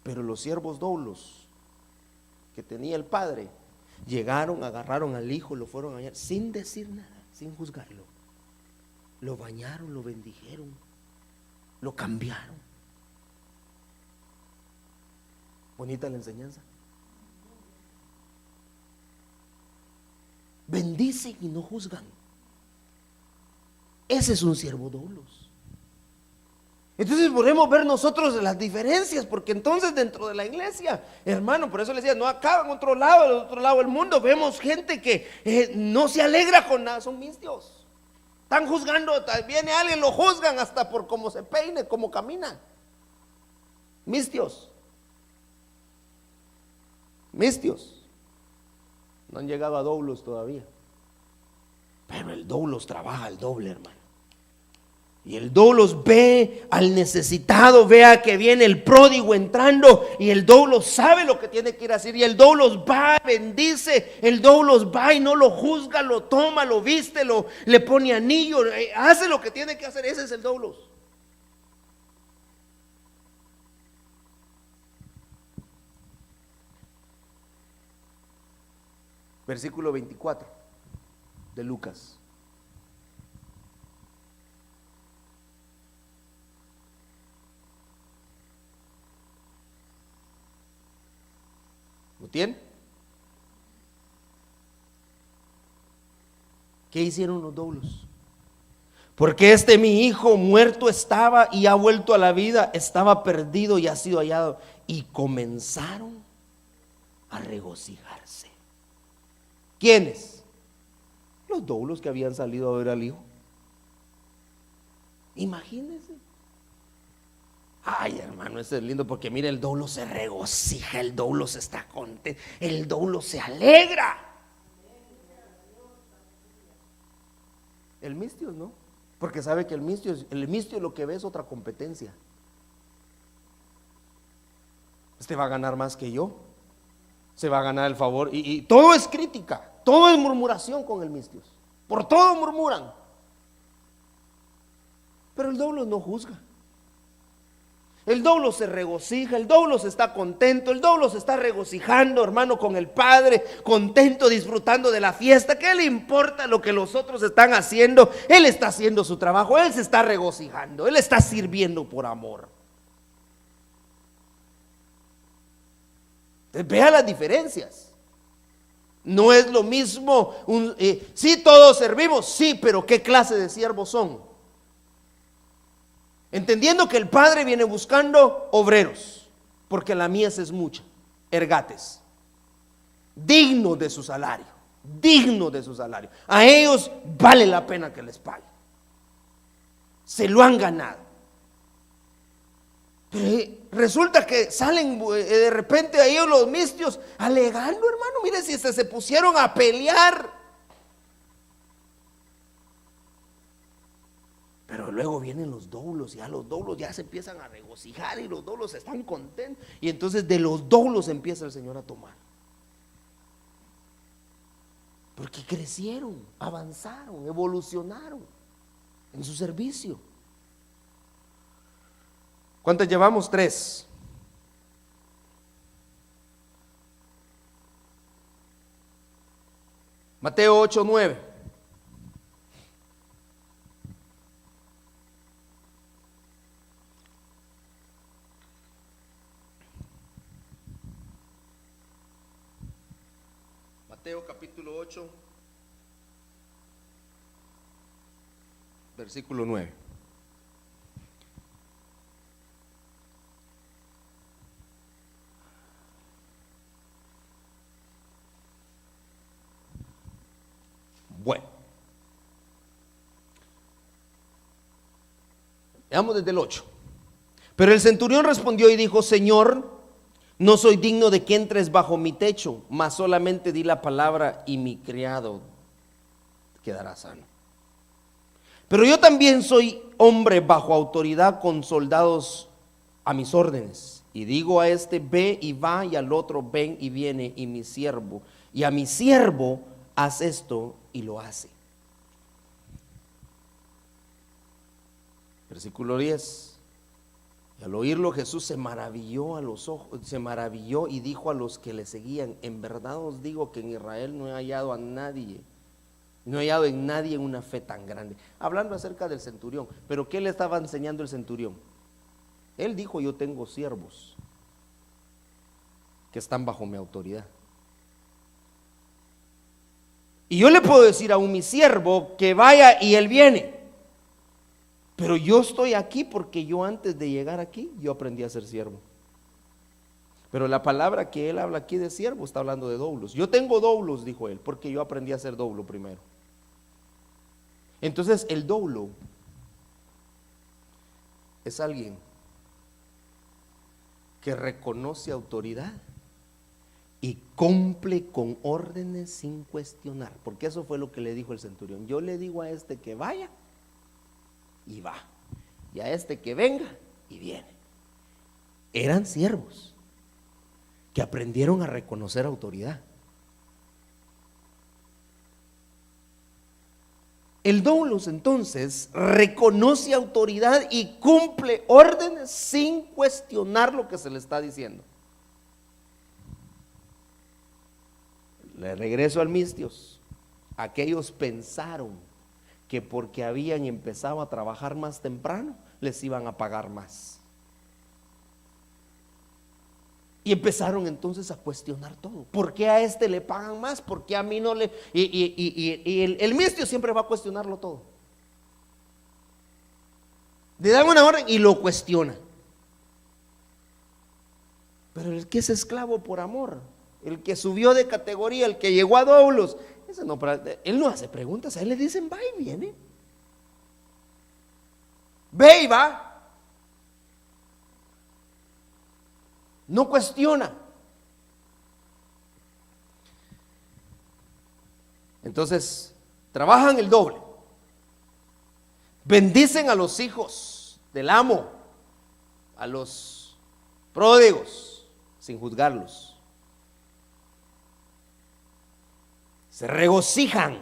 Pero los siervos doulos que tenía el padre llegaron, agarraron al hijo, lo fueron a bañar sin decir nada, sin juzgarlo. Lo bañaron, lo bendijeron, lo cambiaron. Bonita la enseñanza. Bendicen y no juzgan. Ese es un siervo doulos. Entonces podemos ver nosotros las diferencias, porque entonces dentro de la iglesia, hermano, por eso les decía, no acaba en otro lado del mundo, vemos gente que no se alegra con nada, son mistios. Están juzgando, viene alguien, lo juzgan hasta por cómo se peine, cómo camina. Mistios. Mistios. No han llegado a doulos todavía. Pero el doulos trabaja el doble, hermano. Y el doulos ve al necesitado, vea que viene el pródigo entrando, y el doulos sabe lo que tiene que ir a hacer, y el doulos va, bendice, el doulos va y no lo juzga, lo toma, lo viste, le pone anillo, hace lo que tiene que hacer. Ese es el doulos. Versículo 24 de Lucas. ¿Lo tiene? ¿Qué hicieron los doulos? Porque mi hijo muerto estaba y ha vuelto a la vida, estaba perdido y ha sido hallado. Y comenzaron a regocijarse. ¿Quiénes? Los doulos que habían salido a ver al hijo. Imagínense. Ay, hermano, eso es lindo, porque mire, el doulo se regocija, el doulo se está contento, el doulo se alegra. El mistio no, porque sabe que el mistio lo que ve es otra competencia. Este va a ganar más que yo, se va a ganar el favor, y todo es crítica, todo es murmuración con el mistio. Por todo murmuran. Pero el doulo no juzga. El doulo se regocija, el doulo se está contento, el doulo se está regocijando, hermano, con el Padre, contento, disfrutando de la fiesta. ¿Qué le importa lo que los otros están haciendo? Él está haciendo su trabajo, él se está regocijando, él está sirviendo por amor. Vea las diferencias. No es lo mismo, sí, todos servimos, sí, pero ¿qué clase de siervos son? Entendiendo que el Padre viene buscando obreros, porque la mies es mucha, ergates, dignos de su salario, dignos de su salario. A ellos vale la pena que les pague, se lo han ganado. Pero resulta que salen de repente a ellos los mistios alegando, hermano, mire, si se pusieron a pelear. Pero luego vienen los doulos, y a los doulos ya se empiezan a regocijar, y los doulos están contentos, y entonces de los doulos empieza el Señor a tomar. Porque crecieron, avanzaron, evolucionaron en su servicio. ¿Cuántos llevamos? 3. Mateo 8:9. Mateo capítulo 8, versículo 9. Bueno, veamos desde el 8. Pero el centurión respondió y dijo: Señor, no soy digno de que entres bajo mi techo, mas solamente di la palabra y mi criado quedará sano. Pero yo también soy hombre bajo autoridad, con soldados a mis órdenes. Y digo a este: ve y va, y al otro: ven y viene, y mi siervo, y a mi siervo: haz esto, y lo hace. Versículo 10. Y al oírlo Jesús se maravilló se maravilló y dijo a los que le seguían: en verdad os digo que en Israel no he hallado en nadie una fe tan grande. Hablando acerca del centurión. Pero ¿qué le estaba enseñando el centurión? Él dijo: yo tengo siervos que están bajo mi autoridad, y yo le puedo decir a mi siervo que vaya, y él viene. Pero yo estoy aquí porque yo, antes de llegar aquí, yo aprendí a ser siervo. Pero la palabra que él habla aquí de siervo está hablando de doulos. Yo tengo doulos, dijo él, porque yo aprendí a ser doulo primero. Entonces el doulo es alguien que reconoce autoridad y cumple con órdenes sin cuestionar, porque eso fue lo que le dijo el centurión. Yo le digo a este que vaya y va, y a este que venga y viene. Eran siervos que aprendieron a reconocer autoridad. El doulos entonces reconoce autoridad y cumple órdenes sin cuestionar lo que se le está diciendo. Le regreso al mistios. Aquellos pensaron que porque habían empezado a trabajar más temprano les iban a pagar más. Y empezaron entonces a cuestionar todo. ¿Por qué a este le pagan más? ¿Por qué a mí no le...? Y el mistio siempre va a cuestionarlo todo. Le dan una orden y lo cuestiona. Pero el que es esclavo por amor, el que subió de categoría, el que llegó a doulos, ese no, él no hace preguntas, a él le dicen va y viene. Ve y va. No cuestiona. Entonces, trabajan el doble. Bendicen a los hijos del amo, a los pródigos, sin juzgarlos. Se regocijan.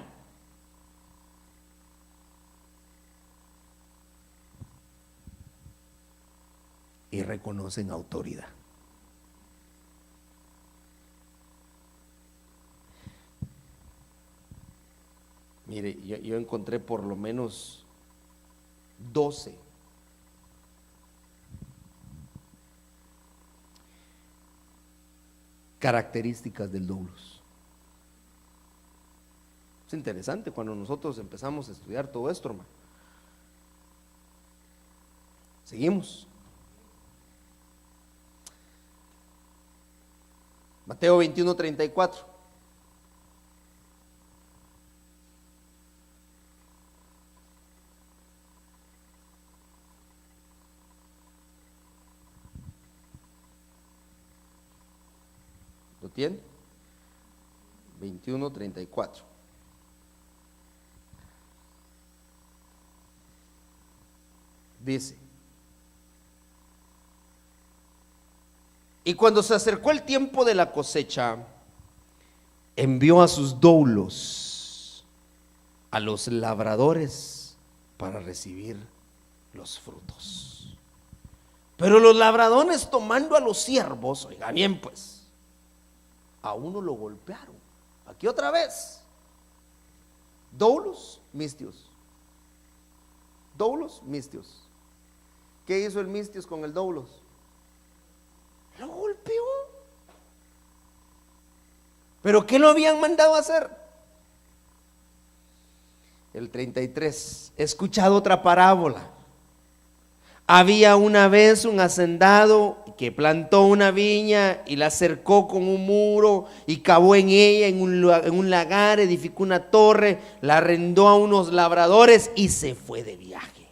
Y reconocen autoridad. Mire, yo encontré por lo menos 12 características del doulos. Es interesante cuando nosotros empezamos a estudiar todo esto, hermano. Seguimos. Mateo 21:34. ¿Lo tiene? 21:34. Dice: y cuando se acercó el tiempo de la cosecha, envió a sus doulos a los labradores para recibir los frutos. Pero los labradores, tomando a los siervos, oiga bien pues, a uno lo golpearon. Aquí otra vez. Doulos, mistios. Doulos, mistios. ¿Qué hizo el mistios con el doulos? Lo golpeó. ¿Pero qué lo habían mandado a hacer? El 33. He escuchado otra parábola. Había una vez un hacendado que plantó una viña y la cercó con un muro y cavó en ella en un lagar, edificó una torre, la arrendó a unos labradores y se fue de viaje.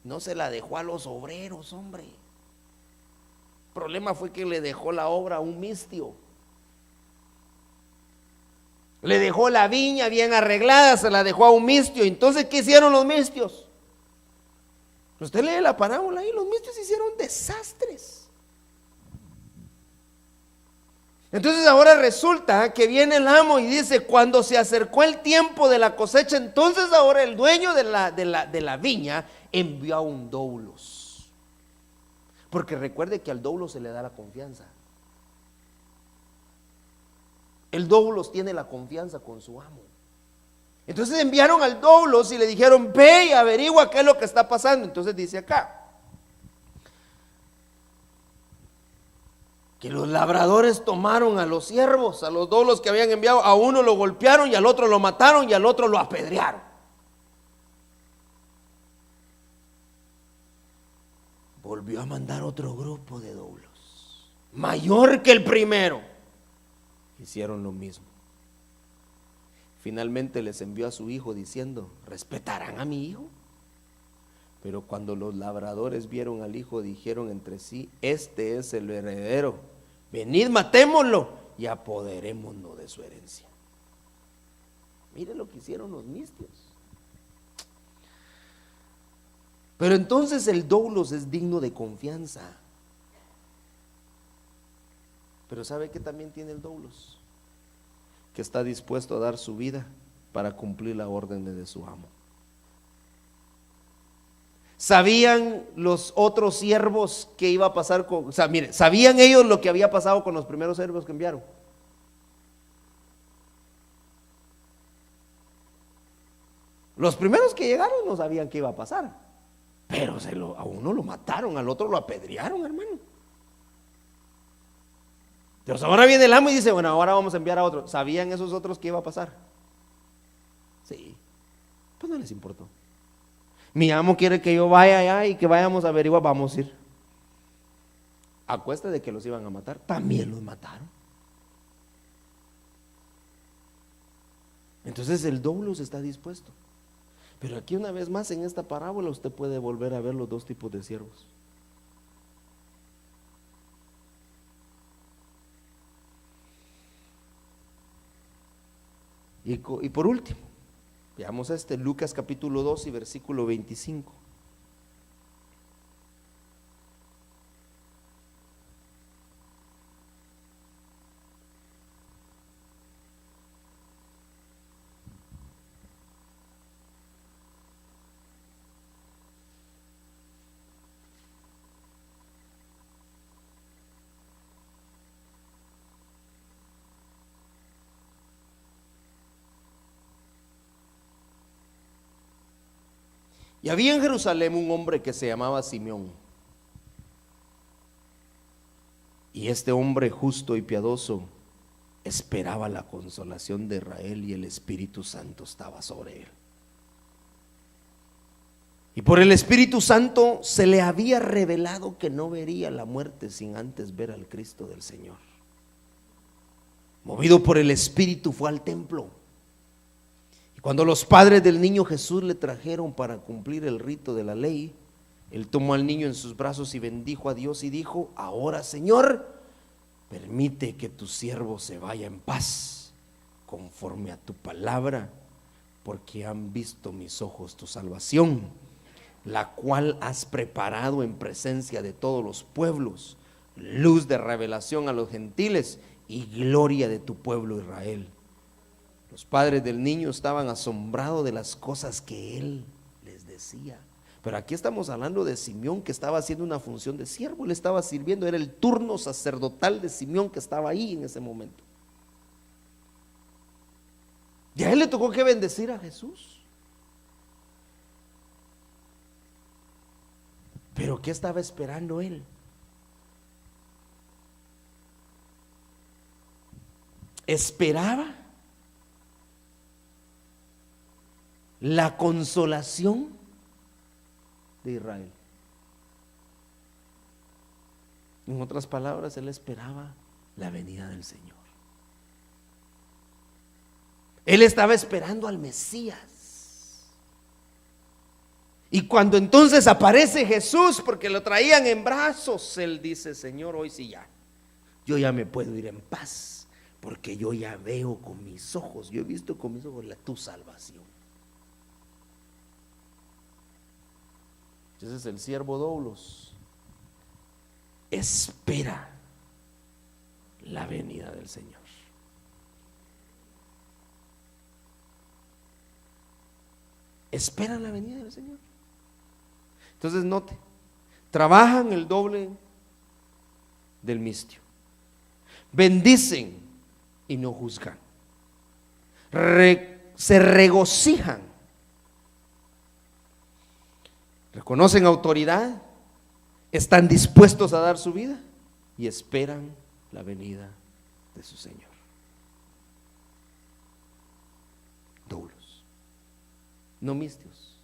No se la dejó a los obreros, hombre. El problema fue que le dejó la obra a un mistio. Le dejó la viña bien arreglada, se la dejó a un mistio. Entonces, ¿qué hicieron los mistios? Usted lee la parábola ahí, los mistios hicieron desastres. Entonces ahora resulta que viene el amo y dice: cuando se acercó el tiempo de la cosecha, entonces ahora el dueño de la viña envió a un doulos. Porque recuerde que al doulos se le da la confianza. El doulos tiene la confianza con su amo. Entonces enviaron al doulos y le dijeron: ve y averigua qué es lo que está pasando. Entonces dice acá que los labradores tomaron a los siervos, a los doulos que habían enviado, a uno lo golpearon y al otro lo mataron y al otro lo apedrearon. Volvió a mandar otro grupo de doulos, mayor que el primero. Hicieron lo mismo. Finalmente les envió a su hijo diciendo: ¿respetarán a mi hijo? Pero cuando los labradores vieron al hijo, dijeron entre sí: este es el heredero, Venid, matémoslo y apoderémonos de su herencia. Mire lo que hicieron los mistios. Pero entonces el doulos es digno de confianza. Pero ¿sabe qué también tiene el doulos? Que está dispuesto a dar su vida para cumplir la orden de su amo. ¿Sabían los otros siervos qué iba a pasar con, mire, sabían ellos lo que había pasado con los primeros siervos que enviaron? Los primeros que llegaron no sabían qué iba a pasar, pero a uno lo mataron, al otro lo apedrearon, hermano. Entonces ahora viene el amo y dice, bueno, ahora vamos a enviar a otro. ¿Sabían esos otros qué iba a pasar? Sí, pues no les importó. Mi amo quiere que yo vaya allá y que vayamos a averiguar, vamos a ir. A cuesta de que los iban a matar, también los mataron. Entonces el doulos está dispuesto. Pero aquí una vez más en esta parábola usted puede volver a ver los dos tipos de siervos. Y por último, veamos Lucas capítulo 2 y versículo 25. Y había en Jerusalén un hombre que se llamaba Simeón. Y este hombre justo y piadoso esperaba la consolación de Israel, y el Espíritu Santo estaba sobre él. Y por el Espíritu Santo se le había revelado que no vería la muerte sin antes ver al Cristo del Señor. Movido por el Espíritu fue al templo. Cuando los padres del niño Jesús le trajeron para cumplir el rito de la ley, él tomó al niño en sus brazos y bendijo a Dios y dijo: ahora, Señor, permite que tu siervo se vaya en paz, conforme a tu palabra, porque han visto mis ojos tu salvación, la cual has preparado en presencia de todos los pueblos, luz de revelación a los gentiles y gloria de tu pueblo Israel. Los padres del niño estaban asombrados de las cosas que él les decía. Pero aquí estamos hablando de Simeón, que estaba haciendo una función de siervo. Él estaba sirviendo, era el turno sacerdotal de Simeón que estaba ahí en ese momento. Y a él le tocó que bendecir a Jesús. Pero ¿qué estaba esperando él? Esperaba la consolación de Israel. En otras palabras, él esperaba la venida del Señor. Él estaba esperando al Mesías. Y cuando entonces aparece Jesús, porque lo traían en brazos, él dice: Señor, hoy sí ya, yo ya me puedo ir en paz, porque yo ya veo con mis ojos, yo he visto con mis ojos tu salvación. Ese es el siervo doulos. Espera la venida del Señor. Espera la venida del Señor. Entonces note, trabajan el doble del mistio. Bendicen y no juzgan. Se regocijan. Reconocen autoridad, están dispuestos a dar su vida y esperan la venida de su Señor. Doulos, no mistios.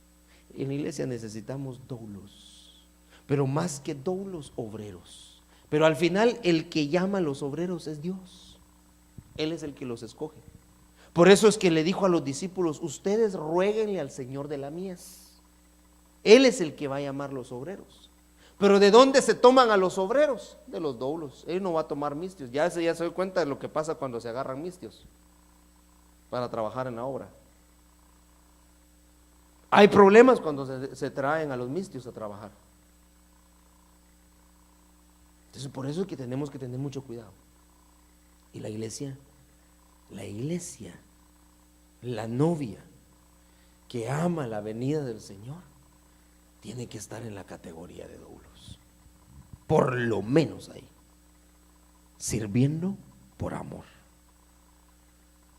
En la iglesia necesitamos doulos, pero más que doulos, obreros. Pero al final el que llama a los obreros es Dios. Él es el que los escoge. Por eso es que le dijo a los discípulos: ustedes ruéguenle al Señor de la mies. Él es el que va a llamar los obreros. Pero ¿de dónde se toman a los obreros? De los doulos. Él no va a tomar mistios. Ya se dio cuenta de lo que pasa cuando se agarran mistios para trabajar en la obra. Hay problemas cuando se traen a los mistios a trabajar. Entonces por eso es que tenemos que tener mucho cuidado. Y la iglesia, la novia que ama la venida del Señor, tiene que estar en la categoría de doulos, por lo menos ahí, sirviendo por amor,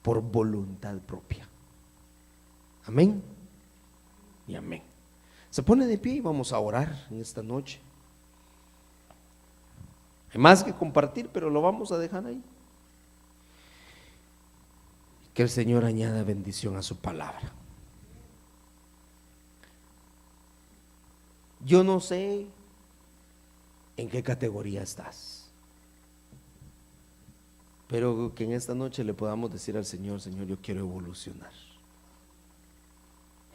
por voluntad propia. Amén y amén. Se pone de pie y vamos a orar en esta noche. Hay más que compartir, pero lo vamos a dejar ahí. Que el Señor añada bendición a su palabra. Yo no sé en qué categoría estás, pero que en esta noche le podamos decir al Señor: Señor, yo quiero evolucionar.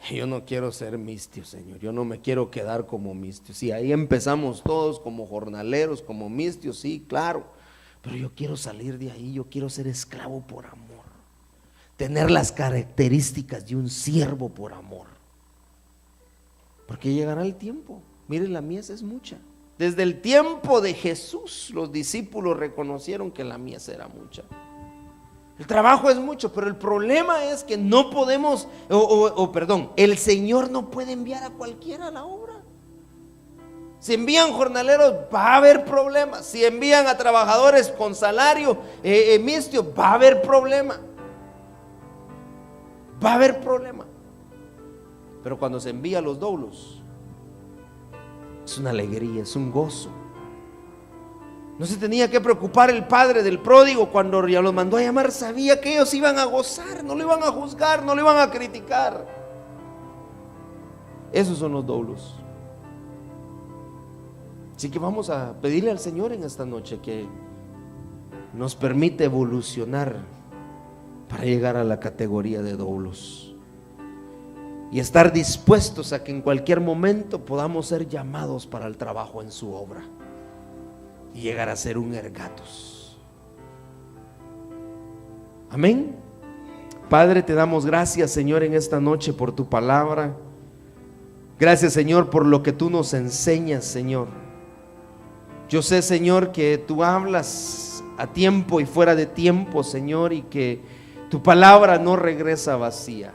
Yo no quiero ser mistio, Señor. Yo no me quiero quedar como mistio. Sí, ahí empezamos todos como jornaleros, como mistios, sí, claro. Pero yo quiero salir de ahí. Yo quiero ser esclavo por amor, tener las características de un siervo por amor. Porque llegará el tiempo. Miren, la mies es mucha. Desde el tiempo de Jesús, los discípulos reconocieron que la mies era mucha. El trabajo es mucho, pero el problema es que no podemos, el Señor no puede enviar a cualquiera a la obra. Si envían jornaleros, va a haber problemas. Si envían a trabajadores con salario mixto, va a haber problema. Va a haber problema. Pero cuando se envía a los doulos, es una alegría, es un gozo. No se tenía que preocupar el padre del pródigo cuando ya los mandó a llamar. Sabía que ellos iban a gozar, no lo iban a juzgar, no lo iban a criticar. Esos son los doulos. Así que vamos a pedirle al Señor en esta noche que nos permita evolucionar para llegar a la categoría de doulos y estar dispuestos a que en cualquier momento podamos ser llamados para el trabajo en su obra y llegar a ser un ergatos. Amén. Padre, te damos gracias, Señor, en esta noche por tu palabra. Gracias, Señor, por lo que tú nos enseñas, Señor. Yo sé, Señor, que tú hablas a tiempo y fuera de tiempo, Señor, y que tu palabra no regresa vacía.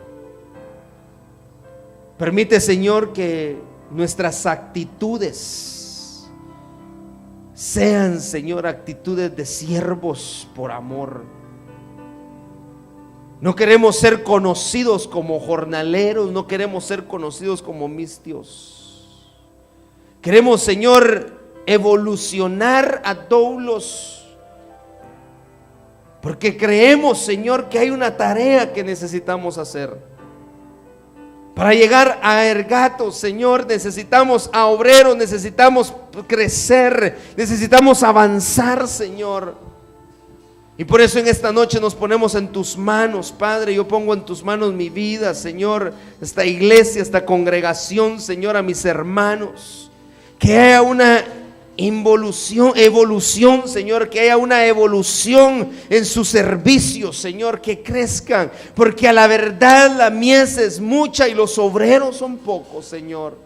Permite, Señor, que nuestras actitudes sean, Señor, actitudes de siervos por amor. No queremos ser conocidos como jornaleros, no queremos ser conocidos como mistios. Queremos, Señor, evolucionar a doulos, porque creemos, Señor, que hay una tarea que necesitamos hacer. Para llegar a ergatos, Señor, necesitamos a obreros, necesitamos crecer, necesitamos avanzar, Señor. Y por eso en esta noche nos ponemos en tus manos, Padre. Yo pongo en tus manos mi vida, Señor, esta iglesia, esta congregación, Señor, a mis hermanos. Que haya una evolución, Señor, que haya una evolución en su servicio, Señor, que crezcan, porque a la verdad la mies es mucha y los obreros son pocos, Señor.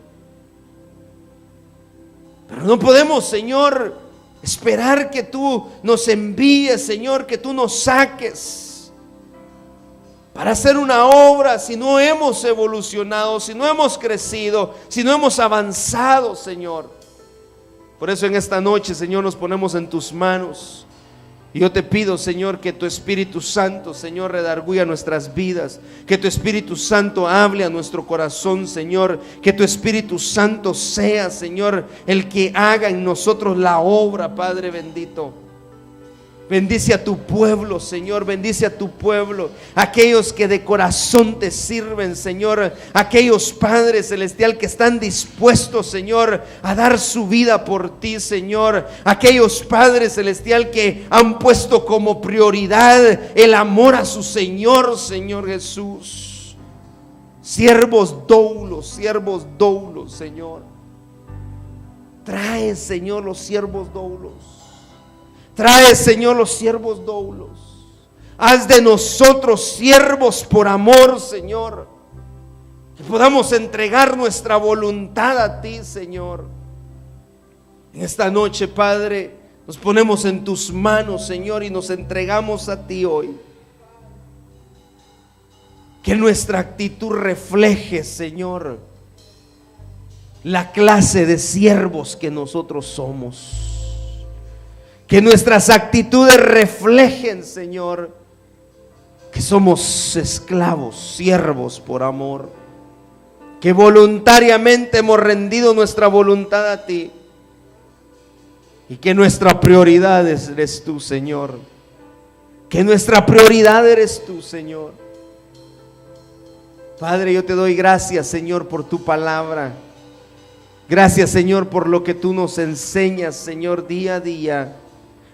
Pero no podemos, Señor, esperar que tú nos envíes, Señor, que tú nos saques para hacer una obra si no hemos evolucionado, si no hemos crecido, si no hemos avanzado, Señor. Por eso en esta noche, Señor, nos ponemos en tus manos. Y yo te pido, Señor, que tu Espíritu Santo, Señor, redarguya nuestras vidas. Que tu Espíritu Santo hable a nuestro corazón, Señor. Que tu Espíritu Santo sea, Señor, el que haga en nosotros la obra, Padre bendito. Bendice a tu pueblo, Señor, bendice a tu pueblo, aquellos que de corazón te sirven, Señor, aquellos, Padre celestial, que están dispuestos, Señor, a dar su vida por ti, Señor, aquellos, Padre celestial, que han puesto como prioridad el amor a su Señor, Señor Jesús. Siervos doulos, Señor. Trae, Señor, los siervos doulos. Trae, Señor, los siervos doulos. Haz de nosotros siervos por amor, Señor. Que podamos entregar nuestra voluntad a ti, Señor. En esta noche, Padre, nos ponemos en tus manos, Señor, y nos entregamos a ti hoy. Que nuestra actitud refleje, Señor, la clase de siervos que nosotros somos. Que nuestras actitudes reflejen, Señor, que somos esclavos, siervos por amor. Que voluntariamente hemos rendido nuestra voluntad a ti. Y que nuestra prioridad eres tú, Señor. Que nuestra prioridad eres tú, Señor. Padre, yo te doy gracias, Señor, por tu palabra. Gracias, Señor, por lo que tú nos enseñas, Señor, día a día.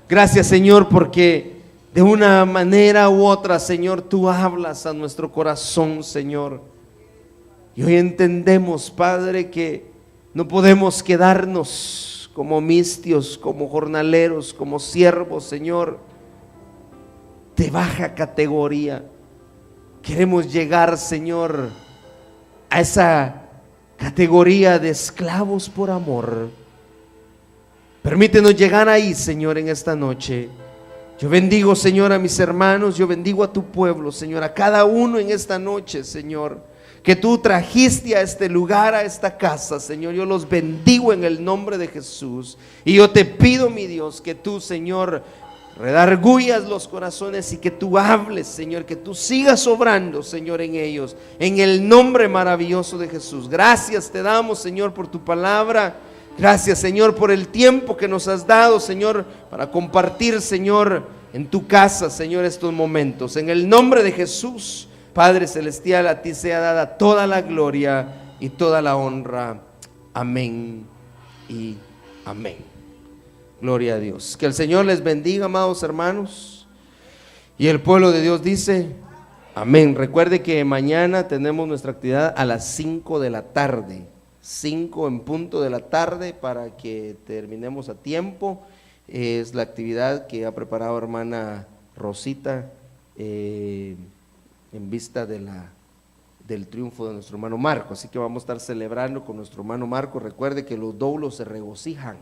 Gracias, Señor, porque de una manera u otra, Señor, tú hablas a nuestro corazón, Señor. Y hoy entendemos, Padre, que no podemos quedarnos como mistios, como jornaleros, como siervos, Señor, de baja categoría. Queremos llegar, Señor, a esa categoría de esclavos por amor. Permítenos llegar ahí, Señor, en esta noche. Yo bendigo, Señor, a mis hermanos, yo bendigo a tu pueblo, Señor, a cada uno en esta noche, Señor, que tú trajiste a este lugar, a esta casa, Señor. Yo los bendigo en el nombre de Jesús. Y yo te pido, mi Dios, que tú, Señor, redargullas los corazones y que tú hables, Señor, que tú sigas obrando, Señor, en ellos, en el nombre maravilloso de Jesús. Gracias te damos, Señor, por tu palabra. Gracias, Señor, por el tiempo que nos has dado, Señor, para compartir, Señor, en tu casa, Señor, estos momentos. En el nombre de Jesús, Padre celestial, a ti sea dada toda la gloria y toda la honra. Amén y amén. Gloria a Dios. Que el Señor les bendiga, amados hermanos. Y el pueblo de Dios dice amén. Recuerde que mañana tenemos nuestra actividad a las 5 de la tarde. 5 en punto de la tarde, para que terminemos a tiempo. Es la actividad que ha preparado hermana Rosita en vista del triunfo de nuestro hermano Marco. Así que vamos a estar celebrando con nuestro hermano Marco. Recuerde que los doulos se regocijan.